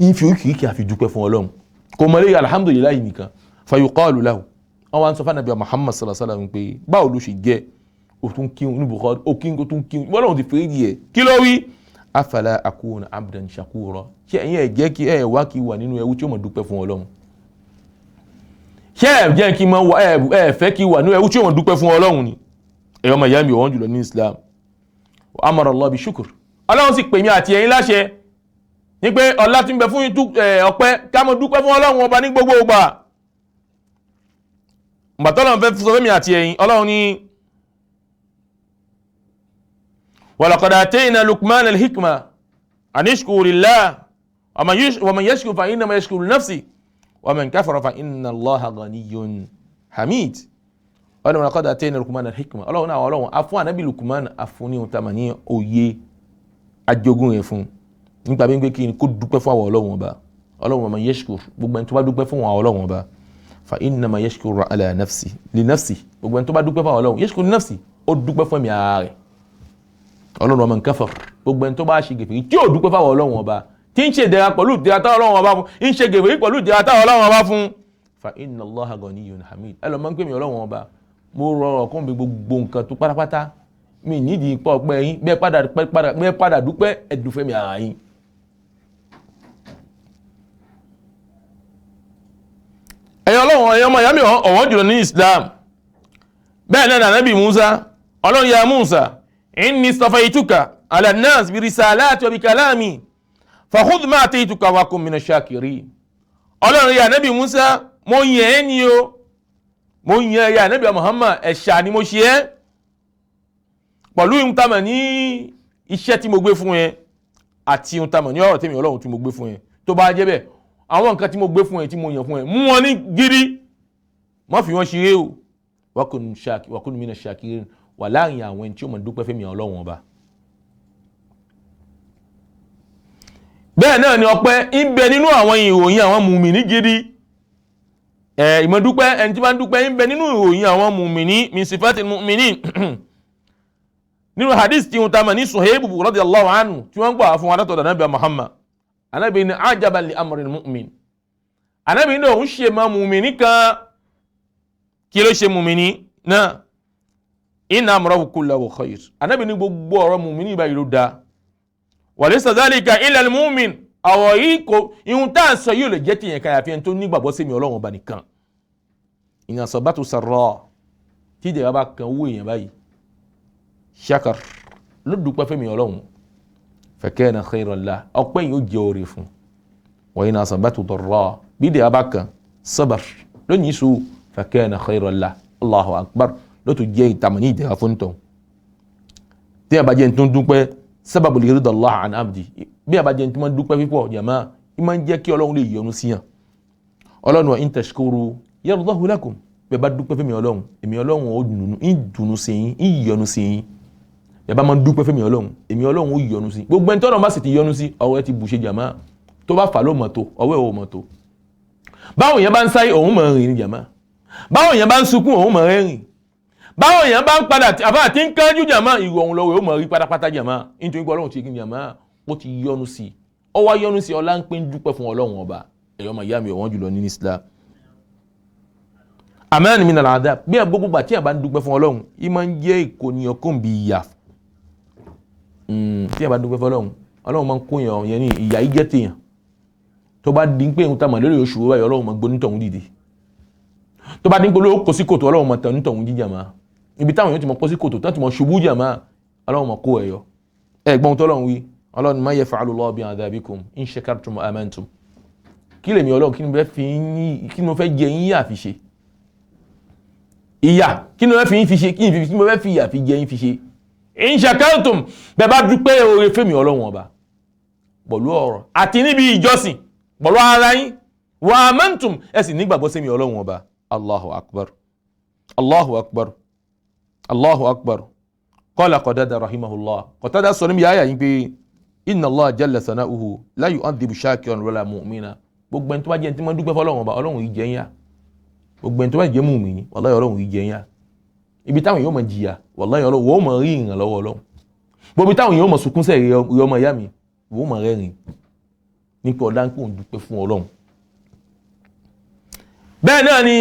[SPEAKER 2] ń fi oríkìríkì àfi dúpẹ́ fún Ọlọ́run, kò mọ̀ lé alhamdulillahi nìkan. Fa yuqalu lahu, wọ́n wá ń sọ fún Ànábì Muhammad sallallahu alaihi wasallam pé báwo ló ṣe jẹ́ o tún kírun ní Bukhari o kírun tún kírun Ọlọ́run ti fèríjì ẹ̀. Kí ló wí? Afala akuna abdan shakura. Ṣé ẹ̀yin ẹ̀ jẹ́ kí ẹ̀ wá kí wà nínú ẹrú tí ó mọ̀ dúpẹ́ fún Ọlọ́run? Ṣé ẹ̀ jẹ́ kí máa wà ẹ̀ fẹ́ kí wà nínú ẹrú tí ó mọ̀ dúpẹ́ fún Ọlọ́run ni? Ẹ̀yọ́ ọmọ ìyá mi ọ̀wọ́n jùlọ ní Islam. Wa amara Allah bi shukr. Ọlọ́run sì pè mí àti ẹ̀yin láṣẹ ní pé ọlá tí ń bẹ fún ọpẹ́ ká mọ̀ dúpẹ́ fún Ọlọ́run ọba ní gbogbo ìgbà. Ìgbà tọ́lọ́run fẹ́ sọ fẹ́mi àti ẹ̀yin, Ọlọ́run ní wa laqad atayna Luqmana al-hikma an ishkur lillah wa man yashkur fa innama yashkuru li nafsihi wa man kafara fa inna Allaha ghaniyyun hamid. Ọlọ́run laqad atayna Luqmana al-hikma. Ọlọ́run afún ànábì Luqman afún ní ohun tá a mà ní òye ajogun rẹ̀ fún nípa bí ń gbé kí ni kó dúpẹ́ fún àwọn Ọlọ́run ọba. Ọlọ́run wa man yashkur, gbogbo ẹni tó bá dúpẹ́ fún àwọn Ọlọ́run ọba fa innama yashkuru ala nafsi li nafsi, gbogbo ẹni tó bá dúpẹ́ fún àwọn Ọlọ́run yashkuru li nafsi, ó dúpẹ́ fún ẹ̀mí ara rẹ̀. Ọlọ́run wa man kafar, gbogbo ẹni tó bá ṣe gèfèrí tí ó dúpẹ́ fún àwọn Ọlọ́run ọba tí ń ṣe ìdẹ̀ra pẹ̀lú ìdẹ̀ra táwọn Ọlọ́run ọba fún, ń ṣe gèfèrí pẹ̀lú ìdẹ̀ra táwọn Ọlọ́run ọba fún, fa inna Allaha ghaniyyun hamid. Ẹ lọ máa ń pè mí Ọlọ́run ọba, mo rọrọ̀ kún mi gbogbo nǹkan tó pátápátá, mi nídìí pọ̀ pẹ́ yín bẹ́ẹ̀ padà dúpẹ́ ẹ̀dùnfẹ́ mi ara yín. Ẹ̀yin Ọlọ́run ẹ̀yin ọmọ ìyá mi ọ̀wọ́n jùlọ ní Islam. Bẹ́ẹ̀ náà Ànábì Musa, Ọlọ́run ya Musa inni istafaytuka ala an-nas bi risalati wa bi kalami fakhudh ma ataytuka wa kun minash shakirin. Ọlọ́run ya Ànábì Musa, mo yàn ẹ́ ni o, mo yàn ya Ànábì Muhammad, ẹ̀ṣà ni mo ṣe ẹ́ pẹ̀lú ihun tamọ̀ ní iṣẹ́ tí mo gbé fún ẹ àti ihun tamọ̀ ní ọ̀rọ̀ tèmi Ọlọ́run tí mo gbé fún ẹ. Tó bá jẹ́ bẹ́ẹ̀ àwọn nǹkan tí mo gbé fún ẹ tí mo yàn fún ẹ mú wọn ní gidi, má fi wọn ṣeré o. wa kun minash shakirin, wà láàrin àwọn ẹni tí ó mọ̀ dúpẹ́ fẹ́mi Ọlọ́run ọba. Bẹ́ẹ̀ náà ni ọpẹ́ ń bẹ nínú àwọn ìròyìn àwọn mùmìnì gidi. Ìmọ̀dúpẹ́ ẹni tí bá ń dúpẹ́ ń bẹ nínú ìròyìn àwọn mùmìnì min sifatil mu'minin. Nínú hadith tí wọ́n ta mọ̀ ní Suhaib radiyallahu anhu tí wọ́n gbà fún adátọ̀dọ̀ Ànábì Muhammad. Ànábì ní ajaban li amril mu'min. Ànábì ní òun ṣe máa mùmìnì kan. Kí ló ṣe mùmìnì náà? Inna amrahu kullahu khair. Ànábì ní gbogbo ọ̀rọ̀ mùmìnì báyìí ló dáa. Wa laysa dhalika illa al-mu'min. Àwọn yìí kò ihun tá à ń sọ yóò lè jẹ́ tìyẹn ká yàfi ẹni tó nígbàgbọ́ sí mi Ọlọ́run ọba nìkan. In asabatu sarra, tí ìdẹ̀ra bá kan owó èèyàn báyìí, shakar ló dúpẹ́ fẹ́mi Ọlọ́run, fa kana khayran lahu, ọpẹ́ yìí ó jẹ́ oore fún. Wa in asabatu darra, bí ìdẹ̀ra bá kan sabar ló ní sùúrù, fa kana khayran lahu. Allahu akbar, ló tún jẹ́ ìtàmì ní ìdẹ̀ra fún tọ̀. Tí a bá jẹ́ tó ń dúpẹ́ sábàbù li rida Allah an abdi, bí a bá jẹ́ tó máa ń dúpẹ́ pípọ̀ jàmá, ìmọ̀ ń jẹ́ kí Ọlọ́run lè yọ́nú sí yàn. Ọlọ́run wa in tashkuru yardahu lakum, bẹ́ẹ̀ bá dúpẹ́ fẹ́mi Ọlọ́run, èmi Ọlọ́run ó dùnú sí yín, ń yọ́nú sí yín. Bẹ́ẹ̀ bá máa ń dúpẹ́ fẹ́mi Ọlọ́run, èmi Ọlọ́run ó yọ́nú sí. Gbogbo ẹni tọ́lọ́run bá sì ti yọ́nú sí, ọwọ́ ẹ ti bù ṣe jàmá, tó bá fà ló mọ̀ tó, ọwọ́ ẹ ò mọ̀ tó. Báwo yẹn bá ń sáyé òun mọ̀ rìn ní jàmá, báwo yẹn bá ń sunkún òun mọ̀ rẹ́rìn, báwo yẹn bá ń padà àbá àti ń kánjú jàmá, ìrọ̀ òun lọ́wọ́ ó mọ̀ rí pátápátá jàmá, nítorí pé Ọlọ́run ti kí jàmá ó ti yọ́nú sí, ó wá yọ́nú sí ọlá ń pín dúpẹ́ fún Ọlọ́run ọba ẹ̀yọ́ ọmọ ìyá mi ọ̀wọ́n jùlọ ní Islam. Aman min al-adab bí gbogbo gbà tí a bá ń dúpẹ́ fún Ọlọ́run yìí máa ń jẹ́ ìkóníyàn kó ń bi ìyà tí a bá dúpẹ́ fún Ọlọ́run Ọlọ́run máa ń kó yẹn ní ìyà yìí jẹ́ tèèyàn tó bá dín pé ohun tá a mọ̀ lórí oṣù wáyé Ọlọ́run máa gbó nítọ̀hún dìde tó bá dín pé olówó kò sí kòtò Ọlọ́run máa tẹ̀ nítọ̀hún jíjà máa ibi táwọn èèyàn ti mọ̀ kó sí kòtò tó ti mọ̀ ṣubú jà máa Ọlọ́run máa kó ẹ̀yọ ẹ̀gbọ́n tó Ọlọ́run wí Ọlọ́run ma yaf'alu Allahu bi'adhabikum in shakartum wa amantum kí lèmi Ọlọ́run kí ni mo fẹ́ jẹ yín yà fi ṣe ìyà kí ni mo fẹ́ fi yín fi ṣe kí ni mo fẹ́ fi ìyà fi jẹ yín fi ṣe in shakartum bẹ́ẹ̀ bá dúpẹ́ oore fẹ́mi Ọlọ́run ọba pẹ̀lú ọ̀rọ̀ àti níbi ìjọsìn pẹ̀lú ara yín wa amantum ẹ sì nígbàgbọ́ sí mi Ọlọ́run ọba Allahu akbar Allahu akbar Allahu akbar qala Qatada rahimahullah Qatada sọ níbi ayà yín pé inna Allah jalla sana'uhu la yu'adhibu shakiran wala mu'mina gbogbo ẹni tó bá jẹ́ ẹni tí wọ́n dúpẹ́ fọ́lọ́run ọba Ọlọ́run yìí jẹ́ yá gbogbo ẹni tó bá jẹ́ mùmínì wallahi Ọlọ́run yìí jẹ́ yá ibi táwọn yóò máa jìyà wallahi Ọlọ́run wọ́n máa rí ìrànlọ́wọ́ Ọlọ́run gbogbo táwọn yóò máa sunkún sẹ́yìn ọmọ ìyá mi wọ́n máa rẹ́rìn nípa ọ̀dá ń pò ń dúpẹ́ fún Ọlọ́run. Bẹ́ẹ̀ náà ni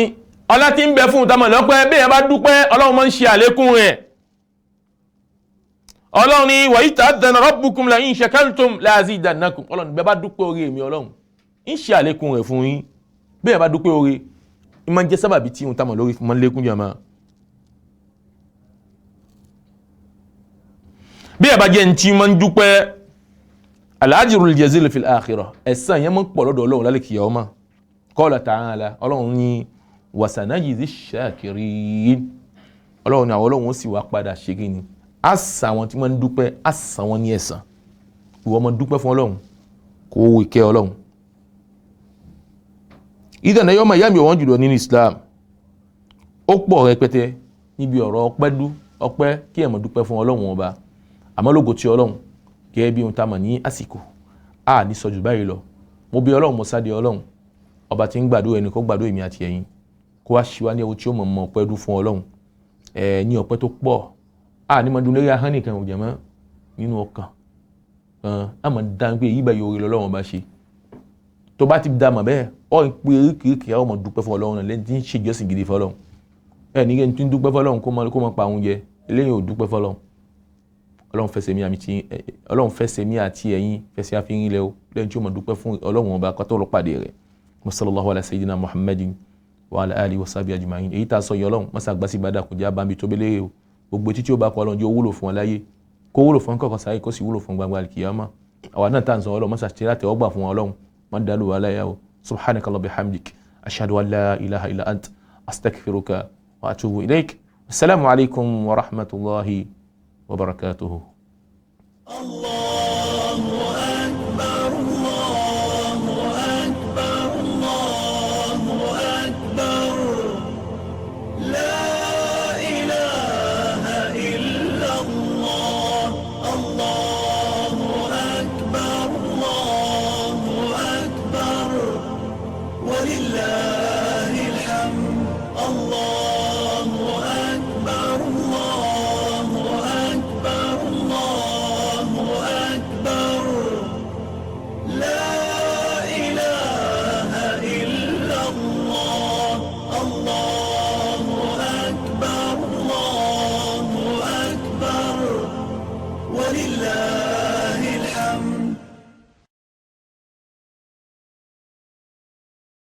[SPEAKER 2] ọlá tí ń bẹ fún tamọ̀ lọ́pẹ́ bí ẹ bá dúpẹ́ Ọlọ́run máa ń ṣe àlékún rẹ̀. Ọlọ́run ni wa ta'adhana rabbukum la in shakartum la azidannakum Ọlọ́run bẹ́ẹ̀ bá dúpẹ́ oore mi Ọlọ́run ń ṣe àlékún rẹ̀ fún yín bí ẹ bá dúpẹ́ oore ń máa ń jẹ́ sábàbí tí ohun tamọ̀ lórí fún máa ń lékún jàmá. Bí ẹ bá jẹ́ ní tí máa ń dúpẹ́ al-ajrul jazil fil akhirah ẹ̀san yẹn máa ń pọ̀ lọ́dọ̀ Ọlọ́run lálẹ́ kìyàmá. Qala ta'ala Ọlọ́run ní wa sanajzi shakirin Ọlọ́run ní àwọn Ọlọ́run ó sì wá padà ṣe kí ni àṣà wọn tí wọ́n ń dúpẹ́ àṣà wọn ní ẹ̀san ìwọ máa dúpẹ́ fún Ọlọ́run kó o ìkẹ́ Ọlọ́run. ìdáná yọmọ ìyá mi ọ̀wọ́n jùlọ nínú Islam ó pọ̀ rẹpẹtẹ níbi ọ̀rọ̀ ọpẹ́ kí ẹ máa dúpẹ́ fún Ọlọ́run ọba àmọ́ lógo tí Ọlọ́run gẹ́gẹ́ bí ohun tá a mọ̀ ní àsìkò a ní sọ jù báyìí lọ mo bí Ọlọ́run mo sáde Ọlọ́run ọba tí ń gbàdúrà ẹni kó gbàdúrà èmi àti ẹ̀yin kó wá ṣíwá ní ẹwọ tí ó mọ̀ ọpẹ́ dún fún Ọlọ́run ní ọpẹ́ tó pọ̀ a ní máa dún lórí ahọ́n nìkan ò jẹ́ mọ́ nínú ọkàn a máa dá pé èyí báyìí oore lọ́lọ́run bá ṣe tó bá ti dá mọ̀ bẹ́ẹ̀ ọ̀ ń pe eríkèéríkèé àwọn ọmọ dúpẹ́ fún Ọlọ́run lẹ́ni tí ń ṣe ìjọsìn gidi fọlọ́run ní ẹni tí ń dúpẹ́ fọlọ́run kó máa pa àwọn jẹ eléyìí ò dúpẹ́ fọlọ́run Ọlọ́run fẹsẹ̀ mi àti ẹ̀yin fẹsẹ̀ àfihàn ilẹ̀ o lẹ́yìn tí ó máa dúpẹ́ fún Ọlọ́run ọba kátó lọ pàdé rẹ̀ sallallahu ala sayyidina Muhammadin wa ala alihi wa sahbihi ajma'in èyí tá a sọ yọ Ọlọ́run mọ́sá gbásí bá dàkú jẹ́ abámi tó bẹ́lẹ́ o gbogbo títí ó bá kọ́ Ọlọ́run jẹ́ ó wúlò fún ọ láyé kó wúlò fún kọ̀ọ̀kan sáyé kó sì wúlò fún gbangba kìyàmá àwa náà tá à ń sọ Ọlọ́run mọ́sá ṣe láti ọgbà fún Ọlọ́run má dàlú wa láyà o subhanakallah bihamdik ashhadu an la ilaha illa ant astaghfiruka wa atubu ilaik assalamu alaikum wa rahmatullahi wa barakatuhu. Allah